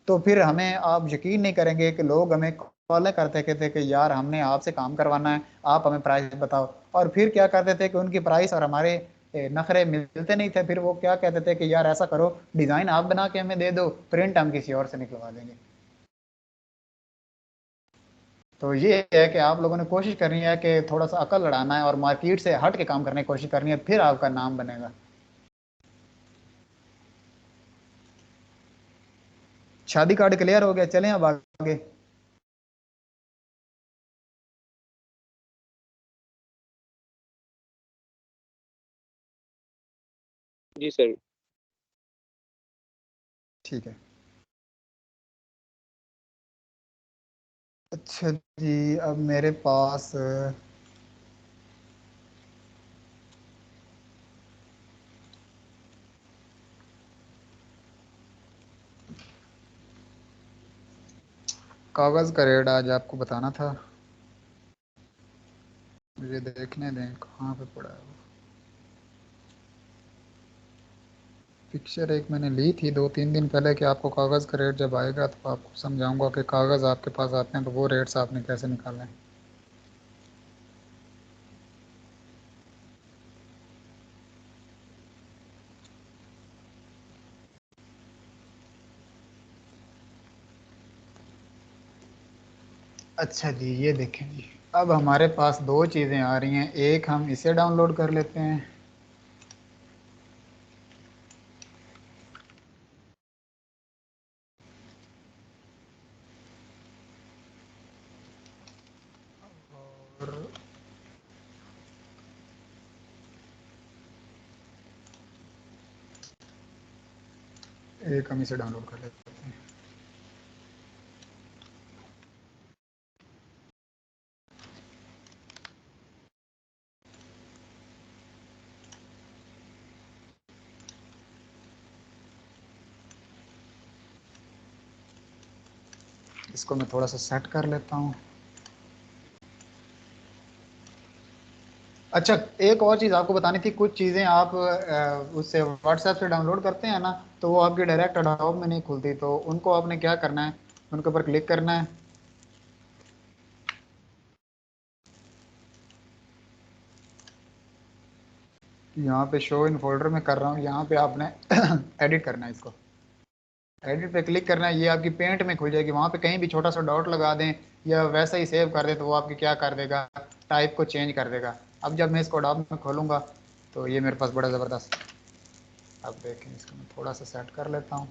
तो फिर हमें, आप यकीन नहीं करेंगे कि लोग हमें कॉल करते कहते कि यार हमने आपसे काम करवाना है, आप हमें प्राइस बताओ। और फिर क्या करते थे कि उनकी प्राइस और हमारे नखरे मिलते नहीं थे। फिर वो क्या कहते थे कि यार ऐसा करो, डिज़ाइन आप बना के हमें दे दो, प्रिंट हम किसी और से निकलवा देंगे। तो ये है कि आप लोगों ने कोशिश करनी है कि थोड़ा सा अकल लड़ाना है और मार्केट से हट के काम करने की कोशिश करनी है, फिर आपका नाम बनेगा। शादी कार्ड क्लियर हो गया, चलें अब आगे। जी सर। ठीक है। अच्छा जी, अब मेरे पास कागज़ का रेट आज आपको बताना था, मुझे देखने दें कहाँ पे पड़ा है वो। पिक्चर एक मैंने ली थी 2-3 दिन पहले कि आपको कागज़ का रेट जब आएगा तो आपको समझाऊंगा कि कागज़ आपके पास आते हैं तो वो रेट्स आपने कैसे निकालने हैं। अच्छा जी, ये देखें जी, अब हमारे पास 2 चीज़ें आ रही हैं। एक हम इसे डाउनलोड कर लेते हैं, और एक हम इसे डाउनलोड कर लेते हैं। इसको मैं थोड़ा सा सेट कर लेता हूँ। अच्छा, एक और चीज़ आपको बतानी थी। कुछ चीज़ें आप उससे व्हाट्सएप से डाउनलोड करते हैं ना, तो वो आपकी डायरेक्ट एडोब में नहीं खुलती। तो उनको आपने क्या करना है, उनके ऊपर क्लिक करना है। यहाँ पे शो इन फोल्डर में कर रहा हूँ, यहाँ पे आपने एडिट करना है इसको। एडिट पे क्लिक करना है, ये आपकी पेंट में खुल जाएगी। वहाँ पे कहीं भी छोटा सा डॉट लगा दें या वैसे ही सेव कर दें तो वो आपकी क्या कर देगा, टाइप को चेंज कर देगा। अब जब मैं इसको डॉट में खोलूँगा तो ये मेरे पास बड़ा ज़बरदस्त। अब देखें, इसको मैं थोड़ा सा सेट कर लेता हूँ।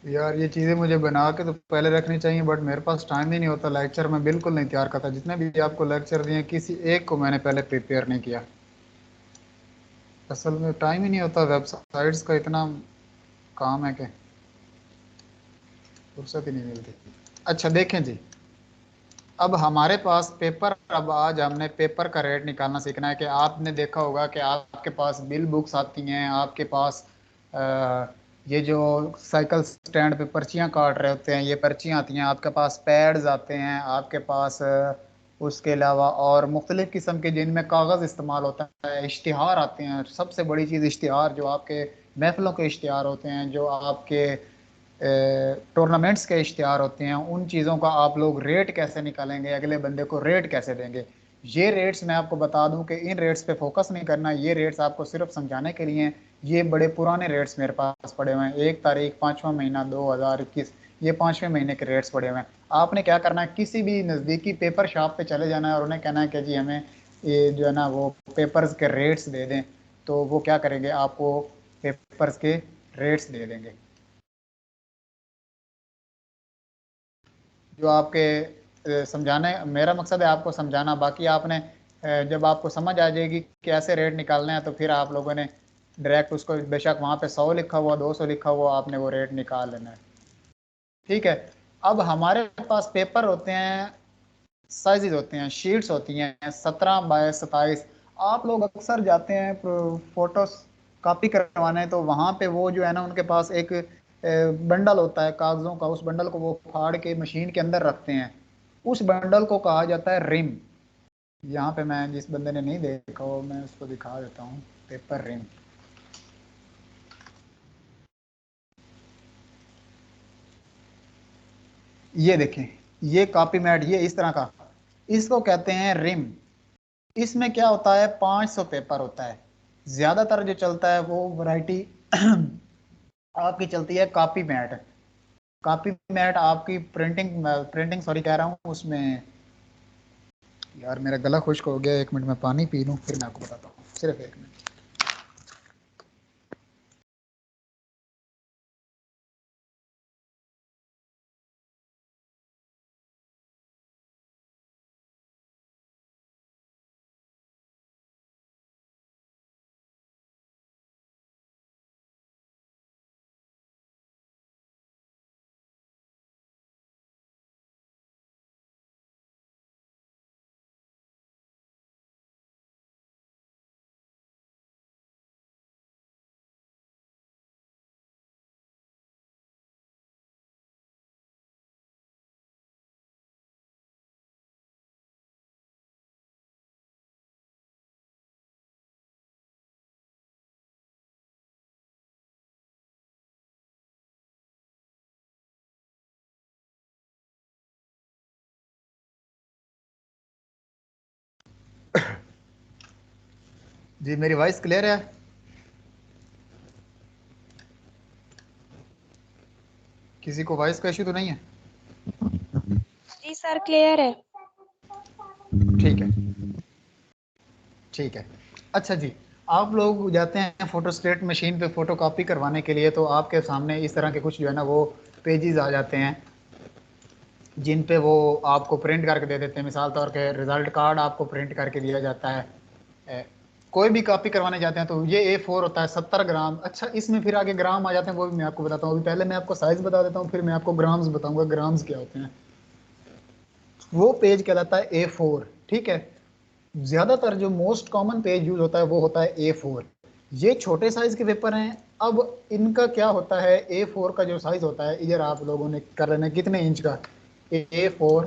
यार ये चीज़ें मुझे बना के तो पहले रखनी चाहिए, बट मेरे पास टाइम ही नहीं होता। लेक्चर मैं बिल्कुल नहीं तैयार करता, जितने भी आपको लेक्चर दिए किसी एक को मैंने पहले प्रिपेयर नहीं किया। असल में टाइम ही नहीं होता, वेबसाइट्स का इतना काम है कि फुर्सत ही नहीं मिलती। अच्छा देखें जी, अब हमारे पास पेपर, अब आज हमने पेपर का रेट निकालना सीखना है। कि आपने देखा होगा कि आपके पास बिल बुक्स आती हैं, आपके पास ये जो साइकिल स्टैंड पे पर्चियाँ काट रहे होते हैं ये पर्चियाँ आती हैं, आपके पास पैड्स आते हैं, आपके पास उसके अलावा और मुख्तलिफ़ किस्म के जिनमें कागज़ इस्तेमाल होता है, इश्तिहार आते हैं। सबसे बड़ी चीज़ इश्तिहार, जो आपके महफिलों के इश्तिहार होते हैं, जो आपके टूर्नामेंट्स के इश्तिहार होते हैं, उन चीज़ों का आप लोग रेट कैसे निकालेंगे, अगले बंदे को रेट कैसे देंगे। ये रेट्स मैं आपको बता दूं कि इन रेट्स पे फोकस नहीं करना, ये रेट्स आपको सिर्फ समझाने के लिए हैं। ये बड़े पुराने रेट्स मेरे पास पड़े हुए हैं, 1 तारीख 5वां महीना 2021, ये 5वें महीने के रेट्स पड़े हुए हैं। आपने क्या करना है, किसी भी नज़दीकी पेपर शॉप पे चले जाना है और उन्हें कहना है कि जी हमें ये जो है ना वो पेपर्स के रेट्स दे दें, तो वो क्या करेंगे, आपको पेपर्स के रेट्स दे देंगे। जो आपके समझाने, मेरा मकसद है आपको समझाना। बाकी आपने जब आपको समझ आ जाएगी कि ऐसे रेट निकालने हैं, तो फिर आप लोगों ने डायरेक्ट उसको, बेशक वहाँ पे 100 लिखा हुआ 200 लिखा हुआ, आपने वो रेट निकाल लेना है। ठीक है। अब हमारे पास पेपर होते हैं, साइजेज होते हैं, शीट्स होती हैं 17 बाय 27। आप लोग अक्सर जाते हैं फोटो कॉपी करवाने, तो वहाँ पे वो जो है ना उनके पास एक बंडल होता है कागज़ों का, उस बंडल को वो फाड़ के मशीन के अंदर रखते हैं। उस बंडल को कहा जाता है रिम। यहाँ पे मैं, जिस बंदे ने नहीं देखा वो मैं उसको दिखा देता हूँ, पेपर रिम। ये देखें, ये कॉपी मैट, ये इस तरह का, इसको कहते हैं रिम। इसमें क्या होता है, 500 पेपर होता है। ज्यादातर जो चलता है वो वैरायटी आपकी चलती है कॉपी मैट। कॉपी मैट आपकी प्रिंटिंग, प्रिंटिंग सॉरी कह रहा हूँ उसमें। यार मेरा गला खुश्क हो गया, 1 मिनट में पानी पी लूँ फिर मैं आपको बताता हूँ, सिर्फ 1 मिनट। जी मेरी वॉइस क्लियर है? किसी को वॉइस का इशू तो नहीं है? जी सर क्लियर है। ठीक है, ठीक है। अच्छा जी, आप लोग जाते हैं फोटोस्टेट मशीन पे फोटो कॉपी करवाने के लिए, तो आपके सामने इस तरह के कुछ जो है ना वो पेजेस आ जाते हैं, जिन पे वो आपको प्रिंट करके दे देते हैं। मिसाल तौर पे रिजल्ट कार्ड आपको प्रिंट करके दिया जाता है। कोई भी कॉपी करवाने जाते हैं तो ये A4 होता है 70 ग्राम। अच्छा, इसमें फिर आगे ग्राम आ जाते हैं, वो भी मैं आपको बताता हूँ। अभी पहले मैं आपको साइज बता देता हूँ, फिर मैं आपको ग्राम्स बताऊंगा, ग्राम्स क्या होते हैं। वो पेज कहलाता है A4। ठीक है। ज्यादातर जो मोस्ट कॉमन पेज यूज होता है वो होता है A4। ये छोटे साइज के पेपर हैं। अब इनका क्या होता है, A4 का जो साइज होता है, इधर आप लोगों ने कर लेना कितने इंच का, A4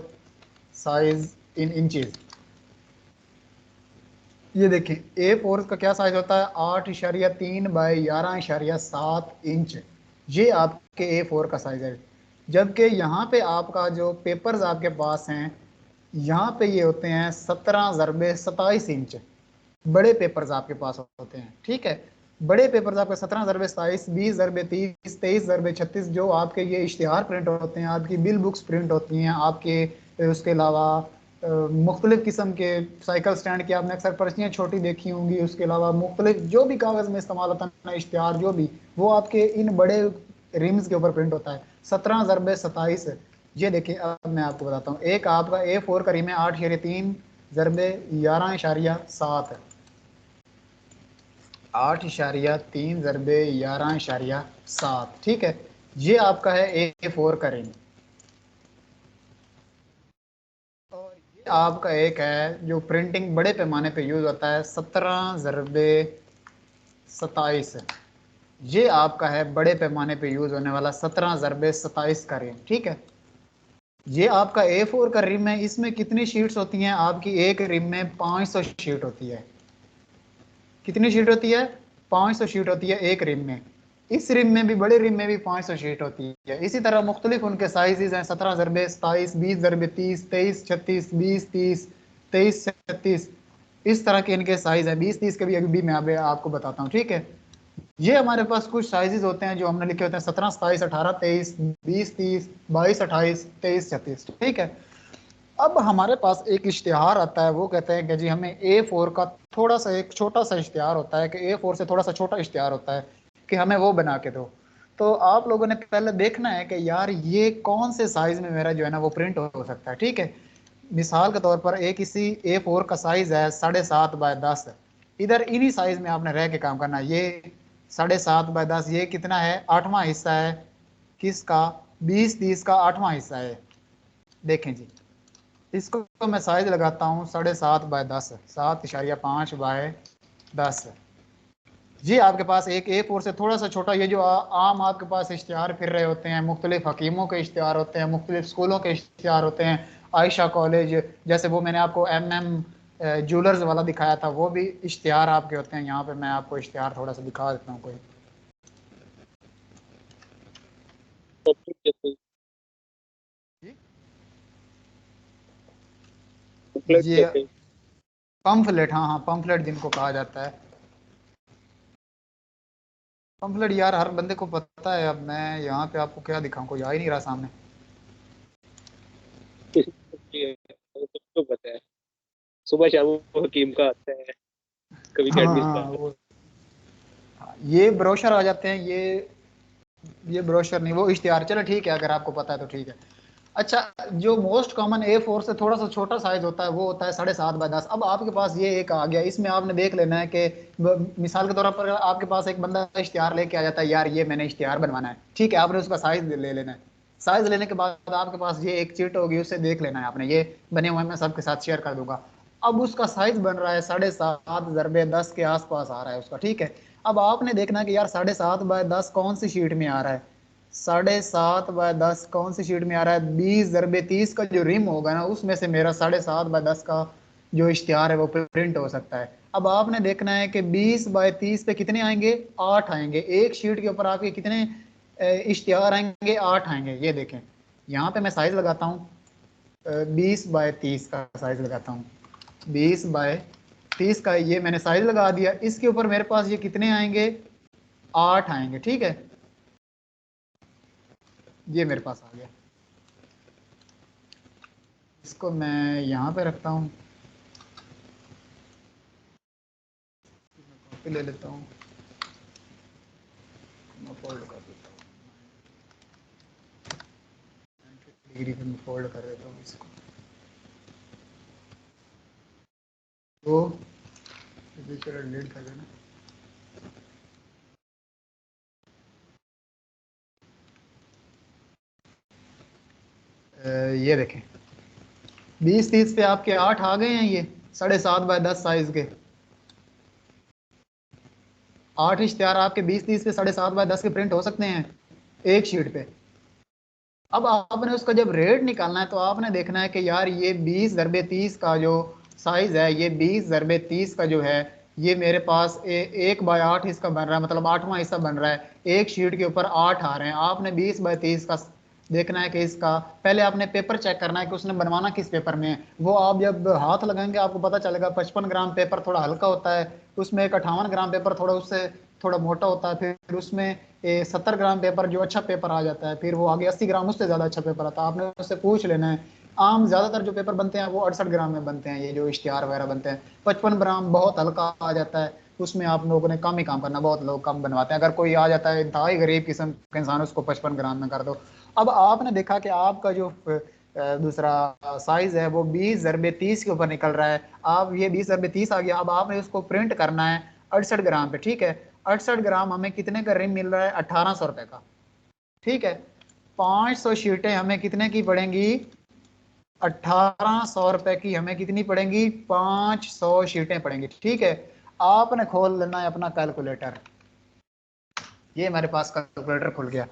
साइज इन इंचेस। ये देखें, A4 का क्या साइज होता है, 8.3 बाय 11.7 इंच। ये आपके A4 का साइज है। जबकि यहाँ पे आपका जो पेपर्स आपके पास हैं, यहाँ पे ये होते हैं 17 × 27 इंच। बड़े पेपर्स आपके पास होते हैं। ठीक है। बड़े पेपर्स आपके 17 × 27, 20 × 30, 23 × 36, जो आपके ये इश्तिहार प्रिंट होते हैं, आपकी बिल बुक्स प्रिंट होती हैं आपके। उसके अलावा मुख्तलिफ किस्म के साइकिल स्टैंड की आपने अक्सर पर्चियाँ छोटी देखी होंगी। उसके अलावा मुख्तलिफ जो भी कागज़ में इस्तेमाल होता है ना, इश्तिहार जो भी, वो आपके इन बड़े रिम्स के ऊपर प्रिंट होता है। 17 ज़रबे 27, ये देखिए अब मैं आपको बताता हूँ। एक आपका A4 का रिम है 8.3 ज़रबे 11.7, 8.3 ज़रबे 11.7, ठीक है। ये आपका है A4 का रिम। और ये आपका एक है जो प्रिंटिंग बड़े पैमाने पे यूज होता है, 17 ज़रबे 27, ये आपका है बड़े पैमाने पे यूज होने वाला 17 ज़रबे 27 का रिम, ठीक है। ये आपका A4 का रिम है, इसमें कितनी शीट्स होती हैं आपकी? एक रिम में 500 शीट होती है। कितनी शीट होती है? 500 शीट होती है एक रिम में। इस रिम में भी, बड़े रिम में भी 500 शीट होती है। इसी तरह मुख्तलिफ उनके साइजेस हैं, 17 ज़रबे 27, 20 ज़रबे 30, 23 36, 20 30, 23 36, इस तरह के इनके साइज है। 20 30 के भी अभी मैं अभी आपको बताता हूँ, ठीक है। ये हमारे पास कुछ साइजेस होते हैं जो हमने लिखे होते हैं, 17 27, 18 23, 20 30, 22 28, 23 36, ठीक है। अब हमारे पास एक इश्तिहार आता है, वो कहते हैं कि जी हमें A4 का थोड़ा सा, एक छोटा सा इश्तिहार होता है कि A4 से थोड़ा सा छोटा इश्तिहार होता है कि हमें वो बना के दो। तो आप लोगों ने पहले देखना है कि यार ये कौन से साइज में मेरा जो है ना वो प्रिंट हो सकता है, ठीक है। मिसाल के तौर पर एक इसी A4 का साइज है 7.5 बाय 10, इधर इन्हीं साइज में आपने रह के काम करना है। ये 7.5 बाय 10, ये कितना है? 8वां हिस्सा है किसका? 20 30 का 8वां हिस्सा है। देखें जी, इसको तो मैं साइज लगाता हूँ 7.5 बाय 10, 7.5 बाय 10। ये आपके पास एक A4 से थोड़ा सा छोटा, ये जो आम आपके पास इश्तिहार फिर रहे होते हैं, मुख्तलिफ हकीमों के इश्तिहार होते हैं, मुख्तलिफ स्कूलों के इश्तिहार होते हैं, आयशा कॉलेज, जैसे वो मैंने आपको MM ज्वेलर्स वाला दिखाया था, वो भी इश्तिहार आपके होते हैं। यहाँ पे मैं आपको इश्तिहार थोड़ा सा दिखा देता हूँ कोई। ये पंफलेट, हाँ हाँ, पंफलेट जिनको कहा जाता है। पंफलेट यार हर बंदे को पता है। अब मैं यहाँ पे आपको क्या दिखाऊं, कोई आ ही नहीं रहा सामने। सबको पता है, सुबह शाम वो हकीम का आता है, कभी हाँ कैडमिस का। हाँ, वो ये ब्रोशर आ जाते हैं, ये ब्रोशर नहीं, वो इश्तिहार। चलो ठीक है, अगर आपको पता है तो ठीक है। अच्छा, जो मोस्ट कॉमन A4 से थोड़ा सा छोटा साइज होता है वो होता है 7.5 बाय 10। अब आपके पास ये एक आ गया, इसमें आपने देख लेना है कि मिसाल के तौर पर आपके पास एक बंदा इश्तिहार लेके आ जाता है, यार ये मैंने इश्तिहार बनवाना है, ठीक है। आपने उसका साइज ले लेना है। साइज लेने के बाद आपके पास ये एक चिट होगी, उससे देख लेना है आपने, ये बने हुए मैं सबके साथ शेयर कर दूंगा। अब उसका साइज बन रहा है 7.5 ज़रबे 10 के आसपास आ रहा है उसका, ठीक है। अब आपने देखना है कि यार 7.5 बाय 10 कौन सी शीट में आ रहा है? 7.5 बाय 10 कौन सी शीट में आ रहा है? 20 ज़रबे 30 का जो रिम होगा ना, उसमें से मेरा 7.5 बाय 10 का जो इश्तिहार है वो प्रिंट हो सकता है। अब आपने देखना है कि 20 बाय 30 पे कितने आएंगे? 8 आएंगे। एक शीट के ऊपर आपके कितने इश्तिहार आएंगे? 8 आएंगे। ये देखें, यहाँ पे मैं साइज लगाता हूँ, 20 बाय 30 का साइज लगाता हूँ। 20 बाय 30 का ये मैंने साइज लगा दिया। इसके ऊपर मेरे पास ये कितने आएंगे? 8 आएंगे, ठीक है। ये मेरे पास आ गया। इसको मैं यहाँ पे रखता हूँ, कॉपी ले लेता हूँ, मैं फोल्ड कर देता हूँ, डिग्री पे मैं फोल्ड कर देता हूँ इसको। तो चलो डिलीट कर देना। ये देखें, 20 30 पे आपके 8 आ गए हैं, ये 7.5 बाय 10 साइज के 8 इश्तिहार आपके 20 30 पे 7.5 बाय 10 के प्रिंट हो सकते हैं एक शीट पे। अब आपने उसका जब रेट निकालना है तो आपने देखना है कि यार ये 20 ज़रबे 30 का जो साइज है, ये 20 ज़रबे 30 का जो है, ये मेरे पास 1 बाय 8 इसका बन रहा है, मतलब 8वां हिस्सा बन रहा है। एक शीट के ऊपर 8 आ रहे हैं। आपने 20 बाय 30 का देखना है कि इसका पहले आपने पेपर चेक करना है कि उसने बनवाना किस पेपर में है। वो आप जब हाथ लगाएंगे आपको पता चलेगा। 55 ग्राम पेपर थोड़ा हल्का होता है, उसमें एक 58 ग्राम पेपर थोड़ा उससे थोड़ा मोटा होता है, फिर उसमें 70 ग्राम पेपर जो अच्छा पेपर आ जाता है, फिर वो आगे 80 ग्राम उससे ज़्यादा अच्छा पेपर आता है। आपने उससे पूछ लेना है। आम ज़्यादातर जो पेपर बनते हैं वो 68 ग्राम में बनते हैं, ये जो इश्तिहार वगैरह बनते हैं। 55 ग्राम बहुत हल्का आ जाता है, उसमें आप लोगों ने कम ही काम करना, बहुत लोग कम बनवाते हैं। अगर कोई आ जाता है इंतहाई गरीब किस्म का इंसान, उसको 55 ग्राम में कर दो। अब आपने देखा कि आपका जो दूसरा साइज है वो 20 × 30 के ऊपर निकल रहा है। आप ये 20 × 30 आ गया। अब आपने उसको प्रिंट करना है 68 ग्राम पे, ठीक है। 68 ग्राम हमें कितने का रिम मिल रहा है? 1800 रुपए का, ठीक है। 500 शीटें हमें कितने की पड़ेंगी? 1800 रुपए की हमें कितनी पड़ेंगी? 500 शीटें पड़ेंगी, ठीक है। आपने खोल लेना है अपना कैलकुलेटर। ये मेरे पास कैलकुलेटर खुल गया।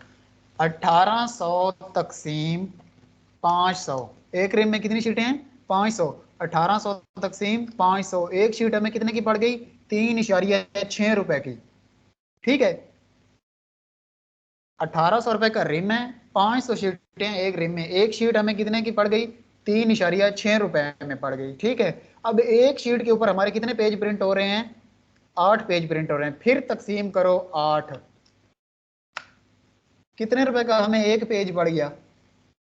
1800 तकसीम 500, एक रिम में कितनी शीटें हैं? 500। 1800 तकसीम 500, एक शीट हमें कितने की पड़ गई? 3.6 रुपए की, ठीक है। 1800 रुपए का रिम है, 500 शीटें एक रिम में, एक शीट हमें कितने की पड़ गई? 3.6 रुपए में पड़ गई, ठीक है। अब एक शीट के ऊपर हमारे कितने पेज प्रिंट हो रहे हैं? 8 पेज प्रिंट हो रहे हैं। फिर तकसीम करो 8, कितने रुपए का हमें एक पेज पड़ गया?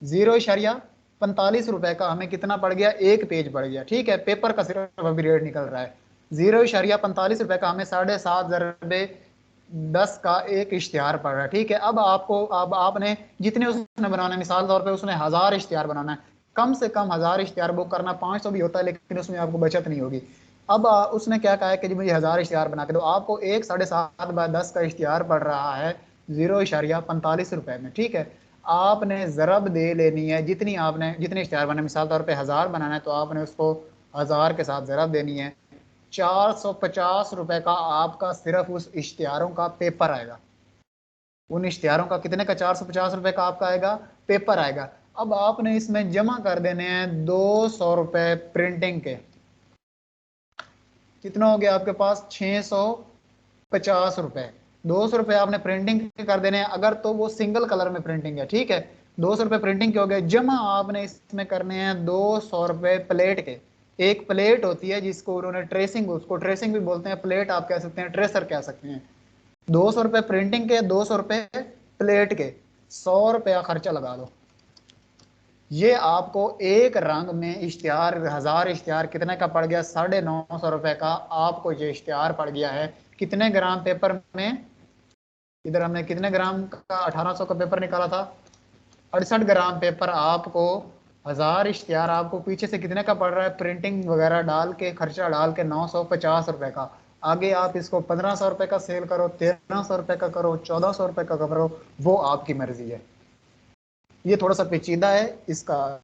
0.45 रुपए का हमें कितना पड़ गया? एक पेज पड़ गया, ठीक है। पेपर का सिर्फ अभी रेट निकल रहा है। 0.45 रुपए का हमें 7.5 ज़रबे 10 का एक इश्तिहार पड़ रहा है, ठीक है। अब आपने जितने उसने बनाना है, मिसाल तौर पे उसने 1000 इश्तिहार बनाना है, कम से कम 1000 इश्तिहार बुक करना। 500 भी होता है लेकिन उसमें आपको बचत नहीं होगी। अब उसने क्या कहा है कि जी मुझे 1000 इश्तिहार बना के दो। आपको एक 7.5/10 का इश्तिहार पड़ रहा है 0.45 रुपए में, ठीक है। आपने ज़रब दे लेनी है जितने इश्तिहार बनाए, मिसाल तौर पे 1000 बनाना है तो आपने उसको 1000 के साथ ज़रब देनी है। 450 रुपए का आपका सिर्फ उस इश्तिहारों का पेपर आएगा। उन इश्तिहारों का कितने का? 450 रुपए का आपका आएगा, पेपर आएगा। अब आपने इसमें जमा कर देने हैं 200 रुपए प्रिंटिंग के। कितना हो गया आपके पास? 650 रुपए। 200 रुपए आपने प्रिंटिंग के कर देने हैं, अगर तो वो सिंगल कलर में प्रिंटिंग है, ठीक है। 200 रुपए प्रिंटिंग के हो गए। जमा आपने इसमें करने हैं 200 रुपए प्लेट के। एक प्लेट होती है जिसको उन्होंने ट्रेसिंग, उसको ट्रेसिंग भी बोलते हैं, प्लेट आप कह सकते हैं, ट्रेसर कह सकते हैं। 200 रुपए प्रिंटिंग के, 200 रुपए प्लेट के, 100 रुपया खर्चा लगा लो। ये आपको एक रंग में इश्तिहार, 1000 इश्तिहार कितने का पड़ गया? 950 रुपए का आपको ये इश्तिहार पड़ गया है। कितने ग्राम पेपर में? इधर हमने कितने ग्राम का 1800 का पेपर निकाला था? 68 ग्राम पेपर आपको, 1000 इश्तिहार आपको पीछे से कितने का पड़ रहा है? प्रिंटिंग वगैरह डाल के, खर्चा डाल के 950 रुपए का। आगे आप इसको 1500 रुपए का सेल करो, 1300 रुपए का करो, 1400 रुपए का करो, वो आपकी मर्जी है। ये थोड़ा सा पेचीदा है, इसका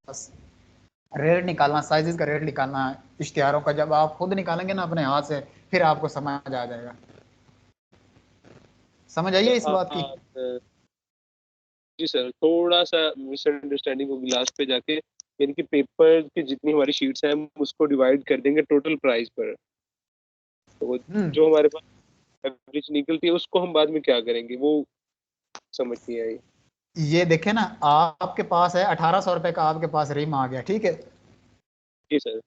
रेट निकालना, साइजेस का रेट निकालना इश्तिहारों का, जब आप खुद निकालेंगे ना अपने हाथ से, फिर आपको समझ आ जाएगा। समझ आइए इस बात की? जी सर, थोड़ा सा मिसअंडरस्टैंडिंग होगी लास्ट पे जाके, यानी कि पेपर की जितनी हमारी शीट्स हैं हम उसको डिवाइड कर देंगे टोटल प्राइस पर, तो जो हमारे पास एवरेज निकलती है उसको हम बाद में क्या करेंगे, वो समझ नहीं आई। ये देखे ना, आपके पास है 1800 रुपए का, आपके पास रिम आ गया, ठीक है। जी सर।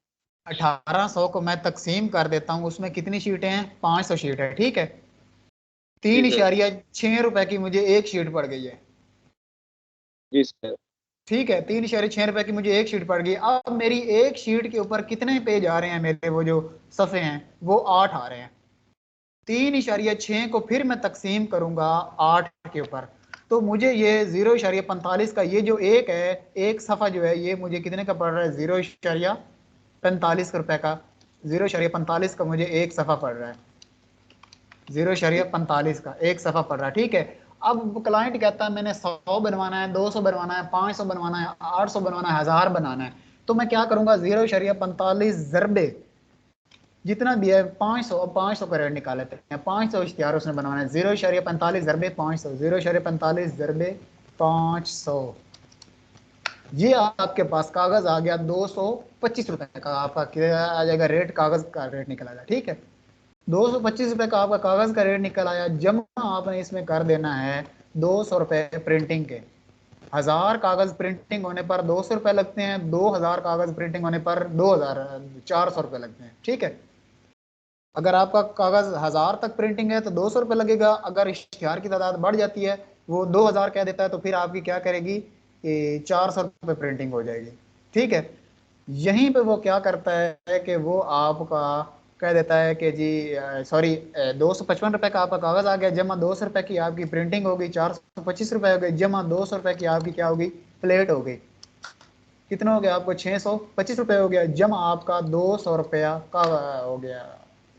1800 को मैं तकसीम कर देता हूँ, उसमें कितनी शीटें हैं? 500 शीट है, ठीक है। जी सर। 3.6 रुपए की मुझे एक शीट पड़ गई है, जी सर। ठीक है। 3.6 रुपए की मुझे एक शीट पड़ गई। अब मेरी एक शीट के ऊपर कितने पेज आ रहे हैं? मेरे वो जो सफ़े हैं वो 8 आ रहे हैं। 3.6 को फिर मैं तकसीम करूंगा 8 के ऊपर, तो मुझे ये 0.45 का ये जो एक है, एक सफ़ा जो है, ये मुझे कितने का पड़ रहा है? 0.45 रुपए का। 0.45 का मुझे एक सफ़ा पड़ रहा है, 0.45 का एक सफ़ा पड़ रहा है, ठीक है। अब क्लाइंट कहता है मैंने 100 बनवाना है, 200 बनवाना है, 500 बनवाना है, 800 बनवाना है, 1000 बनाना है, तो मैं क्या करूंगा? 0.45 ज़रबे जितना दिया है 500, अब 500 का रेट निकाल लेते हैं। 500 इश्तिहार उसने बनवाना है, 0.45 ज़रबे 500, 0.45 ज़रबे 500, ये आपके पास कागज आ गया 225 रुपए का। आपका क्या आ जाएगा? रेट, कागज का रेट निकल आएगा, ठीक है। 225 रुपए का आपका कागज का रेट निकल आया। जमा आपने इसमें कर देना है 200 रुपए प्रिंटिंग के। 1000 कागज प्रिंटिंग होने पर 200 रुपए लगते हैं, 2000 कागज प्रिंटिंग होने पर 2400 रुपए लगते हैं, ठीक है। अगर आपका कागज 1000 तक प्रिंटिंग है तो 200 रुपए लगेगा। अगर इश्तिहार की तादाद बढ़ जाती है, वो 2000 कह देता है, तो फिर आपकी क्या करेगी? 400 रुपए प्रिंटिंग हो जाएगी, ठीक है। यहीं पे वो क्या करता है कि वो आपका कह देता है कि जी सॉरी 255 रुपए का आपका कागज आ गया, जमा 200 रुपए की आपकी प्रिंटिंग हो गई, 425 रुपए हो गए, जमा 200 रुपए की आपकी क्या होगी, प्लेट हो गई। कितना हो गया आपको, 625 रुपए हो गया, जमा आपका 200 रुपया का हो गया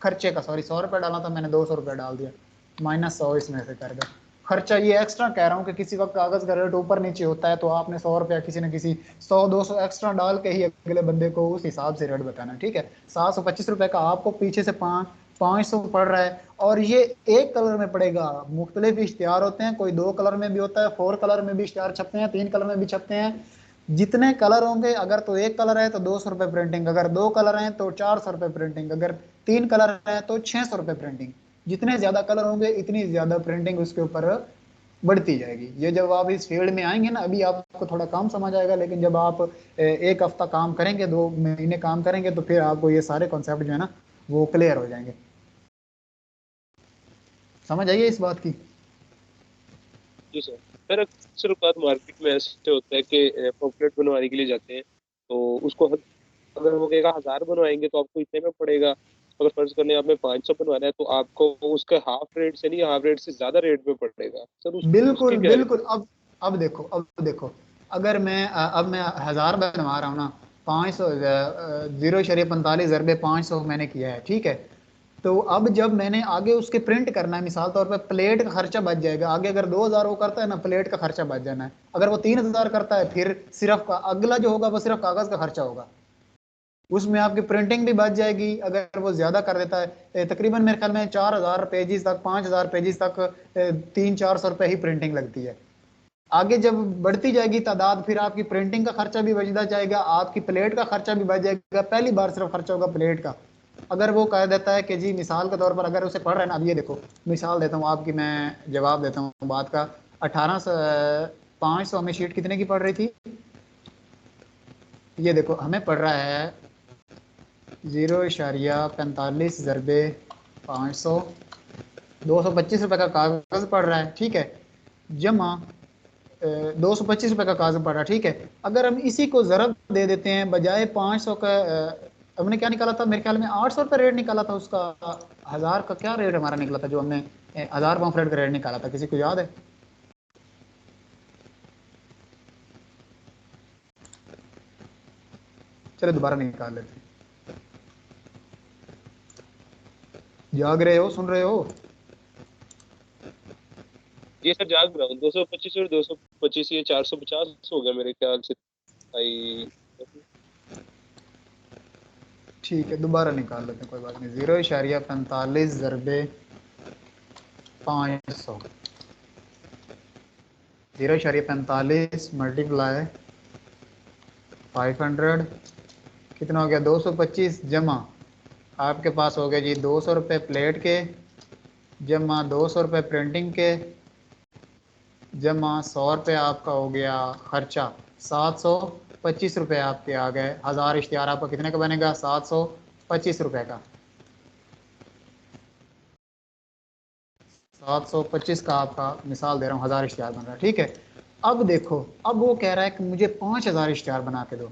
खर्चे का, सॉरी 100 रुपये डाला था मैंने, 200 रुपये डाल दिया, -100 इसमें से कर दो खर्चा। ये एक्स्ट्रा कह रहा हूँ कि किसी वक्त कागज का रेट ऊपर नीचे होता है तो आपने 100 रुपया किसी न किसी 100-200 एक्स्ट्रा डाल के ही अगले बंदे को उस हिसाब से रेट बताना, ठीक है। 725 रुपए का आपको पीछे से 500 पड़ रहा है, और ये एक कलर में पड़ेगा। मुख्तलिफ इश्तिहार होते हैं, कोई 2 कलर में भी होता है, 4 कलर में भी इश्तिहार छपते हैं, 3 कलर में भी छपते हैं। जितने कलर होंगे, अगर तो 1 कलर है तो 200 रुपये प्रिंटिंग, अगर 2 कलर हैं तो 400 रुपये प्रिंटिंग, अगर 3 कलर है तो 600 रुपये प्रिंटिंग। जितने ज्यादा कलर होंगे इतनी ज्यादा प्रिंटिंग उसके ऊपर बढ़ती जाएगी। ये जब आप इस फील्ड में आएंगे ना, अभी आपको थोड़ा काम समझ आएगा, लेकिन जब आप 1 हफ्ता काम करेंगे, 2 महीने काम करेंगे, तो फिर आपको ये सारे कॉन्सेप्ट जो है ना वो क्लियर हो जाएंगे। समझ आइए इस बात की। जी सर अक्सर बात मार्केट में ऐसे होता है कि पॉपलेट बनवाने के लिए जाते हैं तो उसको अगर वो कहेगा 1000 बनवाएंगे तो आपको इतने में पड़ेगा। अगर फर्ज करने आपने 500 बनवाना है तो आपको उसके हाफ रेट से नहीं, हाफ रेट से ज्यादा रेट में पड़ेगा सर। बिल्कुल उसकी क्या बिल्कुल। अब देखो अगर मैं अब मैं 1000 बनवा रहा हूँ ना, 500 0.45 अरबे 500 मैंने किया है, ठीक है। तो अब जब मैंने आगे उसके प्रिंट करना है, मिसाल तौर पे प्लेट का खर्चा बच जाएगा। आगे अगर 2000 वो करता है ना, प्लेट का खर्चा बच जाना है। अगर वो 3000 करता है, फिर सिर्फ अगला जो होगा वो सिर्फ कागज का खर्चा होगा, उसमें आपकी प्रिंटिंग भी बच जाएगी। अगर वो ज्यादा कर देता है, तकरीबन मेरे ख्याल में 4000 पेजेस तक, 5000 पेजेस तक 300-400 रुपए ही प्रिंटिंग लगती है। आगे जब बढ़ती जाएगी तादाद, फिर आपकी प्रिंटिंग का खर्चा भी बचता जाएगा, आपकी प्लेट का खर्चा भी बच जाएगा। पहली बार सिर्फ खर्चा होगा प्लेट का। अगर वो कह देता है कि जी मिसाल के तौर पर, अगर उसे पढ़ रहे हैं ना, अब ये देखो मिसाल देता हूँ आपकी, मैं जवाब देता हूँ बात का। 500 हमें शीट कितने की पड़ रही थी, ये देखो हमें पड़ रहा है 0.45 ज़रबे 500, 225 रुपए का कागज पड़ रहा है, ठीक है, जमा 225 रुपए का कागज पड़ रहा है, ठीक है। अगर हम इसी को ज़रब दे देते हैं, बजाय 500 का हमने क्या निकाला था, मेरे ख्याल में 800 रुपये रेट निकाला था उसका। 1000 का क्या रेट हमारा निकला था, जो हमने 1000 पॉम्फलेट का रेट निकाला था, किसी को याद है? चलो दोबारा निकाल लेते हैं। जाग रहे हो, सुन रहे हो? ये सर जाग रहा हूँ। 225 और 225 ये 450 हो गया मेरे ख्याल से भाई। ठीक है, दोबारा निकाल लेते हैं, कोई बात नहीं। 0.45 ज़रबे 500, 0.45 मल्टीप्लाई 500, कितना हो गया, 225, जमा आपके पास हो गया जी 200 रुपये प्लेट के, जमा 200 रुपये प्रिंटिंग के, जमा 100 रुपये आपका हो गया खर्चा। 725 रुपये आपके आ गए। 1000 इश्तिहार आपका कितने का बनेगा, 725 रुपये का। 725 का आपका मिसाल दे रहा हूँ, 1000 इश्तिहार बन रहा है, ठीक है। अब देखो, अब वो कह रहा है कि मुझे 5000 इश्तिहार बना के दो।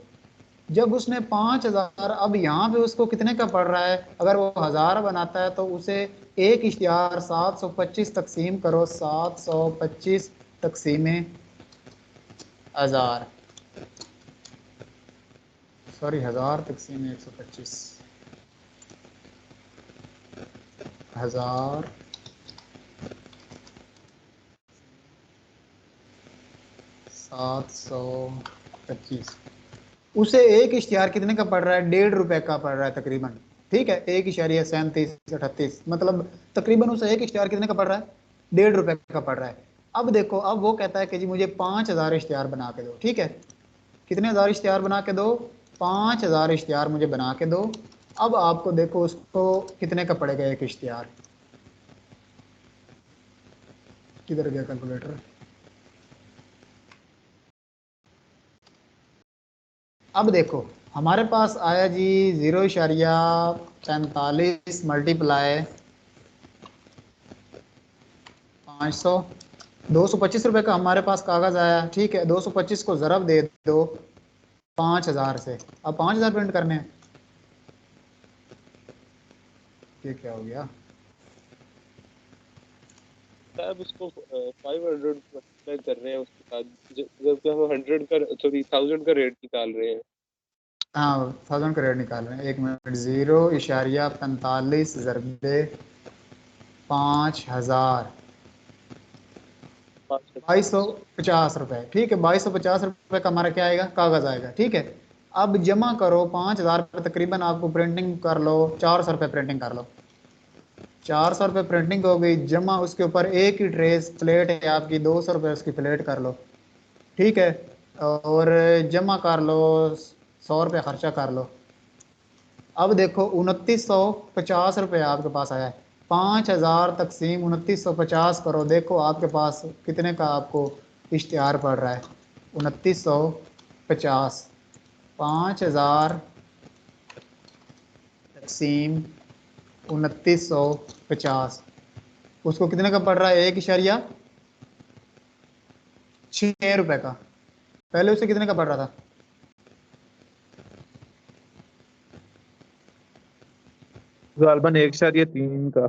जब उसने 5000, अब यहाँ पे उसको कितने का पड़ रहा है, अगर वो 1000 बनाता है तो उसे एक इश्तिहार 725 तकसीम करो, 725 तकसीम 1000, सॉरी 1000 तकसीम 125, 1000 725, उसे एक इश्तिहार कितने का पड़ रहा है, 1.5 रुपए का पड़ रहा है तकरीबन, ठीक है। 1.3738, मतलब तकरीबन उसे एक इश्तिहार कितने का पड़ रहा है, 1.5 रुपए का पड़ रहा है। अब देखो, अब वो कहता है कि जी मुझे 5000 इश्तिहार बना के दो, ठीक है। कितने हजार इश्तिहार बना के दो, 5000 इश्तिहार मुझे बना के दो। अब आपको देखो उसको कितने का पड़ेगा एक इश्तिहार, किधर गया कैलकुलेटर। अब देखो हमारे पास आया जी 0.45 मल्टीप्लाई 500, 225 रुपए का हमारे पास कागज आया, ठीक है। 225 को ज़रब दे दो 5000 से। अब 5000 प्रिंट करने हैं, ये क्या हो गया? साहब इसको 500 मल्टीप्लाई कर रहे हैं उसके साथ, जबकि हम 100 का, सॉरी 1000 का रेट निकाल रहे हैं। हाँ 1000 का रेट निकाल रहे हैं। 1 मिनट, 0.45 ज़रबे 5000, 2250 रुपए। ठीक है, 2250 रुपए का हमारा क्या आएगा, कागज आएगा। ठीक है, अब जमा करो 5000 रुपये, तकरीबन आपको प्रिंटिंग कर लो 400 रुपये प्रिंटिंग कर लो। 400 रुपये प्रिंटिंग हो गई, जमा उसके ऊपर एक ही ट्रेस प्लेट है आपकी, 200 रुपये उसकी प्लेट कर लो। ठीक है, और जमा कर लो, 100 रुपये खर्चा कर लो। अब देखो 2950 रुपये आपके पास आया है। 5000 तकसीम 2950 करो, देखो आपके पास कितने का आपको इश्तिहार पड़ रहा है। 2950, 5000 तकसीम 2950, उसको कितने का पड़ रहा है, 1.6 रुपए का। पहले उसे कितने का पड़ रहा था? गालबन 1.3 का।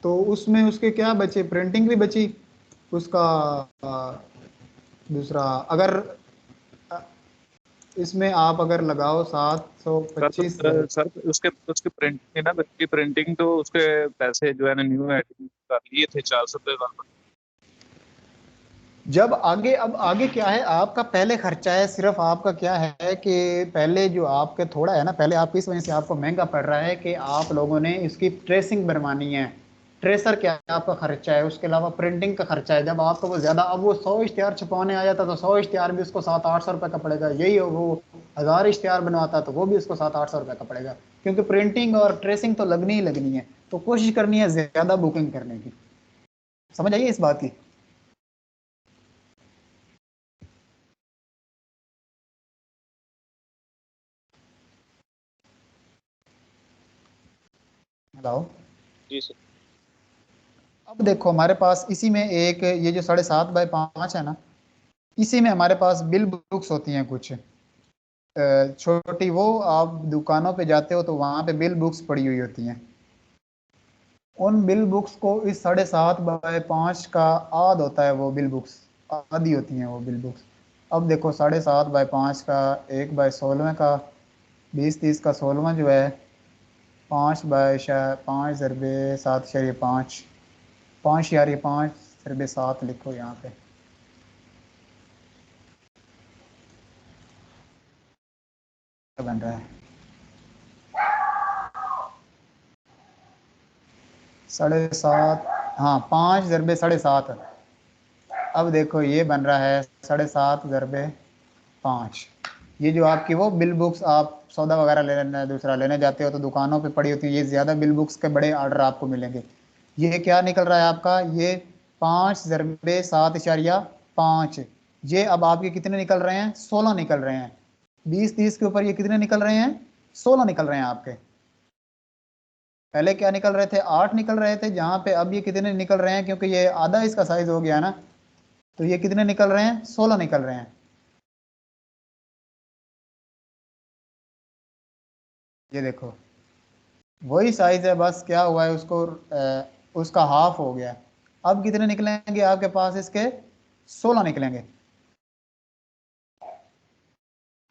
तो उसमें उसके क्या बचे, प्रिंटिंग भी बची उसका। दूसरा अगर इसमें आप अगर लगाओ 725 सर उसके उसकी प्रिंटिंग ना, उसकी प्रिंटिंग तो उसके पैसे जो है ना न्यू एडिटिंग कर लिए थे 400 रुपये गालबन। जब आगे, अब आगे क्या है आपका, पहले खर्चा है सिर्फ आपका, क्या है कि पहले जो आपके थोड़ा है ना, पहले आपकी इस वजह से आपको महंगा पड़ रहा है कि आप लोगों ने इसकी ट्रेसिंग बनवानी है। ट्रेसर क्या है आपका खर्चा है, उसके अलावा प्रिंटिंग का खर्चा है। जब आपको वो ज्यादा, अब वो 100 इश्तिहार छपवाने आ जाता तो 100 इश्तिहार भी उसको 700-800 रुपये का पड़ेगा। यही हो वो 1000 इश्तिहार बनवाता तो वो भी उसको 700-800 रुपये का पड़ेगा, क्योंकि प्रिंटिंग और ट्रेसिंग तो लगनी ही लगनी है। तो कोशिश करनी है ज्यादा बुकिंग करने की। समझ आइए इस बात की? हेलो। जी सर। अब देखो हमारे पास इसी में एक ये जो 7.5 है ना, इसी में हमारे पास बिल बुक्स होती हैं कुछ छोटी। वो आप दुकानों पे जाते हो तो वहां पे बिल बुक्स पड़ी हुई होती हैं। उन बिल बुक्स को इस 7.5 का आध होता है, वो बिल बुक्स आधी होती हैं वो बिल बुक्स। अब देखो 7.5 का 1/16 का 20-30 का 16वां जो है 5/5 ज़रबे 7.5, 5/5 लिखो यहाँ पे। बन रहा है 7.5, हाँ 5 ज़रबे 7.5। अब देखो ये बन रहा है 7.5 ज़रबे 5। ये जो आपकी वो बिल बुक्स, आप सौदा वगैरह लेने दूसरा लेने जाते हो तो दुकानों पे पड़ी होती है, ये ज़्यादा बिल बुक्स के बड़े ऑर्डर आपको मिलेंगे। ये क्या निकल रहा है आपका, ये 5 ज़रबे 7.5। ये अब आपके कितने निकल रहे हैं, 16 निकल रहे हैं। 20-30 के ऊपर ये कितने निकल रहे हैं, 16 निकल रहे हैं आपके। पहले क्या निकल रहे थे, 8 निकल रहे थे, जहां पे अब ये कितने निकल रहे हैं, क्योंकि ये आधा इसका साइज हो गया ना, तो ये कितने निकल रहे हैं, 16 निकल रहे हैं। ये देखो वही साइज है, बस क्या हुआ है उसको उसका हाफ हो गया। अब कितने निकलेंगे आपके पास इसके, 16 निकलेंगे।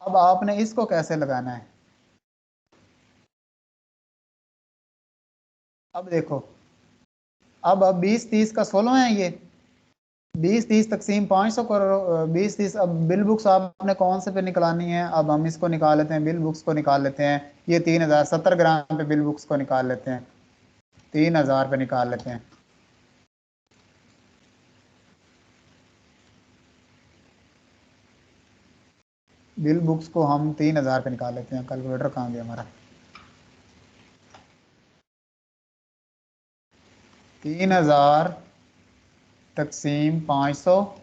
अब आपने इसको कैसे लगाना है, अब देखो, अब 20-30 का 16 है ये, 20-30 तकसीम 500 करो 20-30। अब बिल बुक्स आपने कौन से पे निकलानी है, अब हम इसको निकाल लेते हैं, बिल बुक्स को निकाल लेते हैं। ये 3000 70 ग्राम पे बिल बुक्स को निकाल लेते हैं, 3000 पे निकाल लेते हैं। बिल बुक्स को हम 3000 पे निकाल लेते हैं। कैलकुलेटर कहाँ गया हमारा, 3000 तकसीम 500,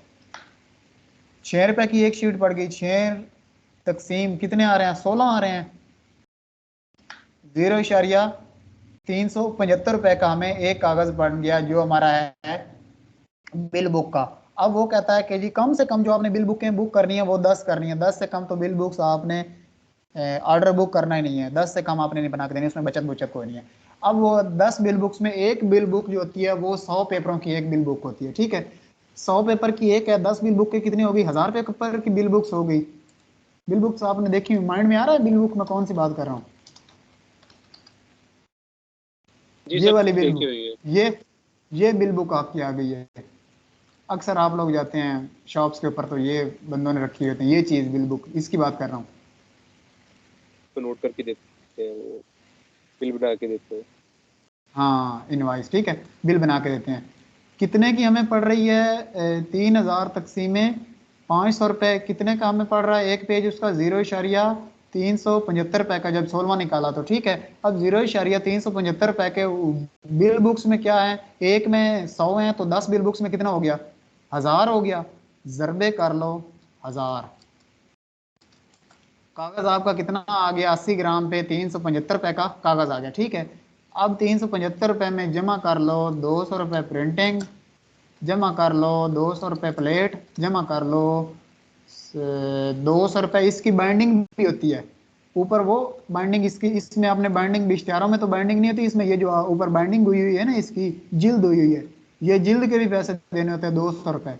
6 रुपए की एक शीट पड़ गई। 6 तकसीम कितने आ रहे हैं, 16 आ रहे हैं। 0.375 का हमें एक कागज बन गया, जो हमारा है बिल बुक का। अब वो कहता है कि जी कम से कम जो आपने बिल बुकें बुक करनी है वो 10 करनी है, 10 से कम तो बिल बुक्स आपने ऑर्डर बुक करना ही नहीं है, 10 से कम आपने नहीं बना के देनी, उसमें बचत बुचत कोई नहीं है। अब वो 10 बिल बुक्स में एक बिल बुक जो होती है वो 100 पेपरों की एक बिल बुक होती है, ठीक है। 100 पेपर की एक है, 10 बिल बुक की कितनी होगी, 1000 पेपर की बिल बुक्स हो गई। बिल बुक्स आपने देखी, माइंड में आ रहा है बिल बुक में कौन सी बात कर रहा हूँ? जी ये सर, वाली बिल देखी बुक, हुई है। ये बिल बुक आपकी आ गई है। अक्सर आप लोग जाते हैं शॉप्स के ऊपर तो ये बंदों ने रखी होती है ये चीज, बिल बुक, इसकी बात कर रहा हूँ। तो नोट करके देते हैं, वो बिल बना के देते हैं। हाँ इनवाइस, ठीक है, बिल बना के देते हैं। कितने की हमें पड़ रही है, 3000 तकसीमें 500 रुपये, कितने का हमें पड़ रहा है एक पेज उसका, 0.375 रुपये का, जब 16वां निकाला तो ठीक है। अब 0.375 रुपये के बिल बुक्स में क्या है, एक में 100 है तो 10 बिल बुक्स में कितना हो गया, 1000 हो गया। जरबे कर लो 1000, कागज आपका कितना आ गया, 80 ग्राम पे 375 रुपये का कागज आ गया, ठीक है। अब 375 रुपये में जमा कर लो 200 रुपये प्रिंटिंग, जमा कर लो 200 रुपये प्लेट, जमा कर लो 200 रुपये इसकी बाइंडिंग भी होती है ऊपर, वो बाइंडिंग इसकी, इसमें आपने बाइंडिंग, इश्तिहारों में तो बाइंडिंग नहीं होती, इसमें ये जो ऊपर बाइंडिंग हुई हुई है ना, इसकी जिल्द हुई हुई है, ये जिल्द के भी पैसे देने होते हैं 200 रुपये,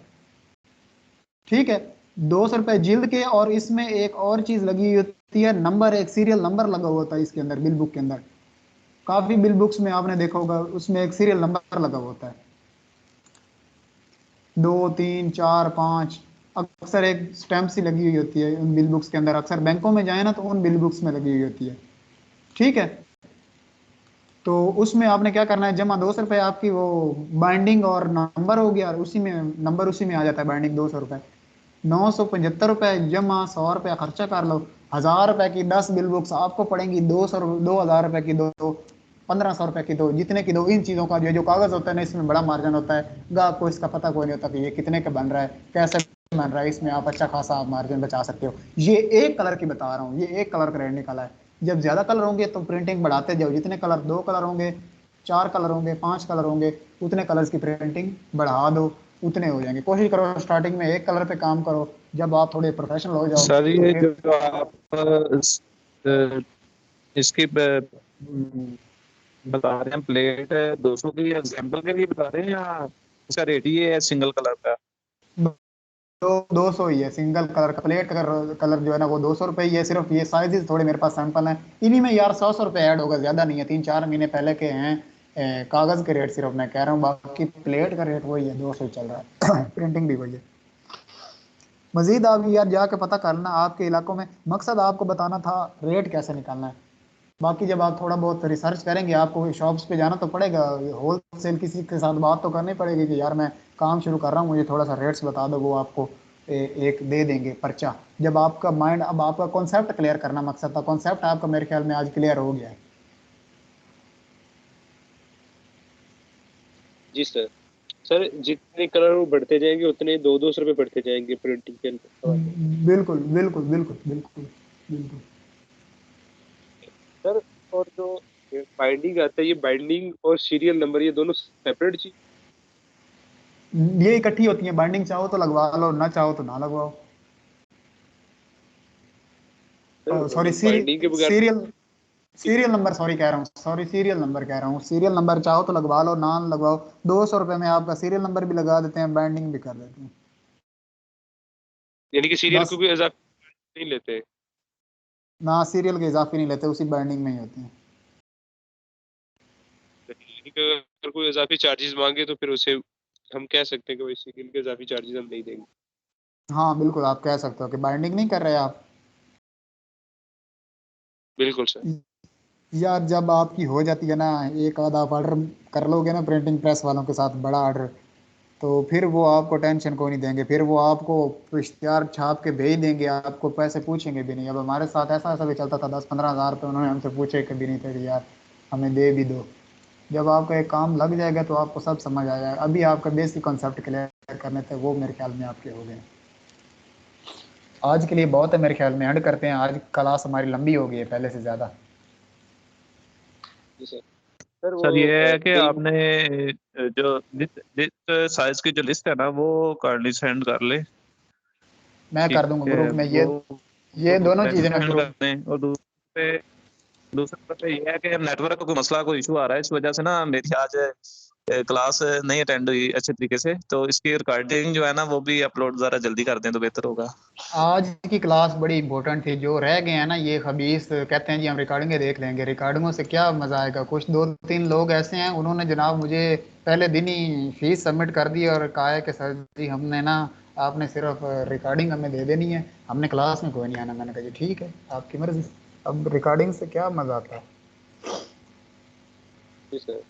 ठीक है। 200 रुपये जिल्द के, और इसमें एक और चीज लगी हुई होती है नंबर, एक सीरियल नंबर लगा हुआ होता है इसके अंदर, बिल बुक के अंदर। काफी बिल बुक्स में आपने देखा होगा उसमें एक सीरियल नंबर लगा हुआ होता है, 2 3 4 5, अक्सर एक स्टैंप सी लगी हुई होती है उन बिल बुक्स के अंदर, अक्सर बैंकों में जाए ना तो उन बिल बुक्स में लगी हुई होती है, ठीक है। तो उसमें आपने क्या करना है, जमा 200 रुपये आपकी वो बाइंडिंग और नंबर हो गया, और उसी में नंबर उसी में आ जाता है, बाइंडिंग 200 रुपये, 975 रुपये जमा, 100 रुपया खर्चा कर लो, 1000 रुपये की 10 बिल बुक्स आपको पड़ेंगी, 2000 रुपये की दो, 1500 रुपये की दो, जितने की दो। इन चीज़ों का जो जो कागज़ होता है ना, इसमें बड़ा मार्जिन होता है, ग्राहक को इसका पता कोई नहीं होता कि ये कितने का बन रहा है, कैसे बन रहा है, इसमें आप अच्छा खासा आप मार्जिन बचा सकते हो। ये एक कलर की बता रहा हूँ, ये एक कलर का रेट निकाला है। जब ज़्यादा कलर होंगे तो प्रिंटिंग बढ़ाते जाओ, जितने कलर, 2 कलर होंगे, 4 कलर होंगे, 5 कलर होंगे, उतने कलर्स की प्रिंटिंग बढ़ा दो, उतने हो जाएंगे। कोशिश करो स्टार्टिंग में एक कलर पे काम करो, जब आप थोड़े प्रोफेशनल हो जाओ सर तो ये फिर जो आप इसकी बता रहे हैं प्लेट 200 की, एग्जाम्पल के लिए बता रहे हैं या इसका रेट ही है सिंगल कलर का? 200 ही है सिंगल कलर का, प्लेट का कलर जो है ना वो 200 रुपये ही है सिर्फ। ये साइजेस थोड़े मेरे पास सैंपल हैं, इन्हीं में यार 100 रुपये ऐड होगा, ज्यादा नहीं है, 3-4 महीने पहले के हैं। कागज के रेट सिर्फ मैं कह रहा हूँ, बाकी प्लेट का रेट वही है, 200 ही चल रहा है प्रिंटिंग भी वही है। मजीद आप यार जाके पता करना आपके इलाकों में, मकसद आपको बताना था रेट कैसे निकालना है। बाकी जब आप थोड़ा बहुत रिसर्च करेंगे, आपको शॉप्स पे जाना तो पड़ेगा, होल सेल किसी के साथ बात तो करनी पड़ेगी कि यार मैं काम शुरू कर रहा हूँ, मुझे थोड़ा सा रेट्स बता दो, वो आपको एक दे देंगे पर्चा। जब आपका माइंड, अब आपका कॉन्सेप्ट क्लियर करना मकसद था, कॉन्सेप्ट आपका मेरे ख्याल में आज क्लियर हो गया है। जी सर। सर जितने कलर वो बढ़ते जाएंगे उतने 200 रुपये बढ़ते जाएंगे प्रिंटिंग के हवाले से। बिल्कुल बिल्कुल बिल्कुल बिल्कुल बिल्कुल। सर और जो बाइंडिंग आता है, ये बाइंडिंग और सीरियल नंबर ये दोनों सेपरेट चीज? ये इकट्ठी होती है, बाइंडिंग चाहो तो लगवा लो, ना चाहो तो ना लगवाओ। सॉरी, सर बाइंडिंग के बगैर सीरियल, सीरियल नंबर सॉरी कह रहा हूँ, सॉरी सीरियल नंबर कह रहा हूँ, सीरियल नंबर चाहो तो लगवा लो, ना लगवाओ। 200 रुपये में आपका सीरियल नंबर भी लगा देते हैं, बाइंडिंग भी कर देते हैं। यानी कि सीरियल को बस, भी इजाफा नहीं लेते? ना सीरियल के इजाफे नहीं लेते, उसी बाइंडिंग में ही होते हैं। यानी कि अगर कोई इजाफी चार्जेस मांगे तो फिर उसे हम कह सकते हैं कि भाई सीरियल के इजाफी चार्जेस हम नहीं देंगे। हाँ बिल्कुल, आप कह सकते हो कि बाइंडिंग नहीं कर रहे आप। बिल्कुल सर। यार जब आपकी हो जाती है ना, एक आधा आप ऑर्डर कर लोगे ना प्रिंटिंग प्रेस वालों के साथ, बड़ा ऑर्डर, तो फिर वो आपको टेंशन को नहीं देंगे, फिर वो आपको इश्तिहार छाप के भेज देंगे, आपको पैसे पूछेंगे भी नहीं। अब हमारे साथ ऐसा ऐसा भी चलता था, 10-15 हज़ार रुपये उन्होंने हमसे पूछे कभी नहीं थे कि यार हमें दे भी दो। जब आपका एक काम लग जाएगा तो आपको सब समझ आ जाएगा। अभी आपका बेसिक कॉन्सेप्ट क्लियर करने थे, वो मेरे ख्याल में आपके हो गए। आज के लिए बहुत है मेरे ख्याल में, एंड करते हैं, आज क्लास हमारी लंबी हो गई है पहले से ज़्यादा। जी सर। सर वो सर ये है कि बिल आपने जो लिस्ट साइज की जो लिस्ट है ना वो करनी सेंड कर ले, मैं ठीक कर दूंगा है ग्रुप में, वो। ये दोनों तो चीजें मैं हैंडल प्रूव करते हैं। और दूसरी तरफ ये है कि नेटवर्क का कोई मसला, कोई इशू आ रहा है, इस वजह से ना मेरी आज क्लास नहीं अटेंड हुई अच्छे तरीके से। तो इसकी रिकॉर्डिंग जो है ना वो भी अपलोड ज़रा जल्दी कर दें तो बेहतर होगा। आज की क्लास बड़ी इंपॉर्टेंट थी। जो रह गए हैं ना ये खबीस कहते हैं जी हम रिकॉर्डिंगें देख लेंगे, रिकॉर्डिंगों से क्या मजा आएगा। कुछ 2-3 लोग ऐसे हैं उन्होंने जनाब मुझे पहले दिन ही फीस सबमिट कर दी और कहा है कि सर जी हमने ना आपने सिर्फ रिकॉर्डिंग हमें दे देनी है, हमने क्लास में कोई नहीं आना। मैंने कहा जी ठीक है आपकी मर्जी। अब रिकॉर्डिंग से क्या मजा आता है। जी सर।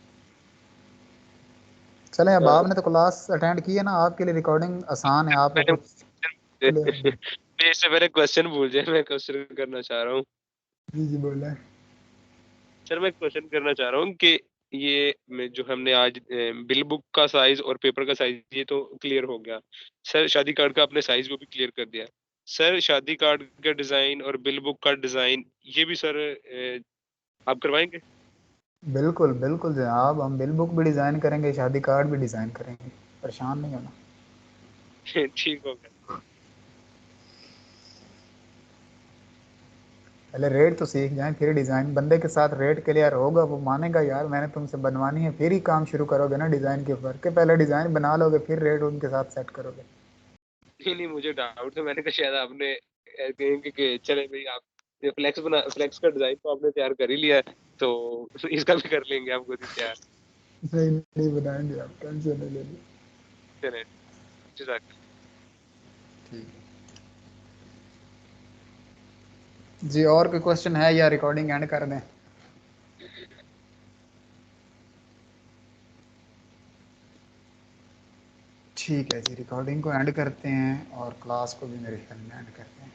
चलें अब आपने तो क्लास अटेंड की है ना, आपके लिए रिकॉर्डिंग आसान है, आपको मैंने कुछ क्लियर। मैं इससे पहले क्वेश्चन भूल जाए, मैं क्वेश्चन करना चाह रहा हूँ। जी जी बोले। सर मैं क्वेश्चन करना चाह रहा हूँ कि ये में जो हमने आज बिल बुक का साइज और पेपर का साइज ये तो क्लियर हो गया। सर शादी कार्ड का आपने साइज वो भी क्लियर कर दिया। सर शादी कार्ड का डिजाइन और बिल बुक का डिजाइन ये भी सर आप करवाएंगे? बिल्कुल बिल्कुल जनाब, हम बिल बुक भी डिज़ाइन करेंगे, शादी कार्ड भी डिज़ाइन करेंगे, परेशान नहीं होना। ठीक हो गया। पहले रेट तो सीख जाएं फिर डिज़ाइन। बंदे के साथ रेट क्लियर होगा वो मानेगा यार मैंने तुमसे बनवानी है, फिर ही काम शुरू करोगे ना डिज़ाइन के ऊपर के। पहले डिज़ाइन बना लोगे फिर रेट उनके साथ सेट करोगे। नहीं नहीं, मुझे डाउट था, मैंने कहा शायद आपने कहेंगे कि चले भाई आप ये फ्लेक्स का डिजाइन तो आपने तैयार कर ही लिया है, तो इसका भी कर लेंगे आपको तैयार। नहीं नहीं बनाएंगे, आप टेंशन नहीं लेनी। चले जज़ाक। ठीक है जी, और कोई क्वेश्चन है या रिकॉर्डिंग एंड कर दें? ठीक है जी, रिकॉर्डिंग को एंड करते हैं और क्लास को भी मेरे ख्याल में एंड करते हैं।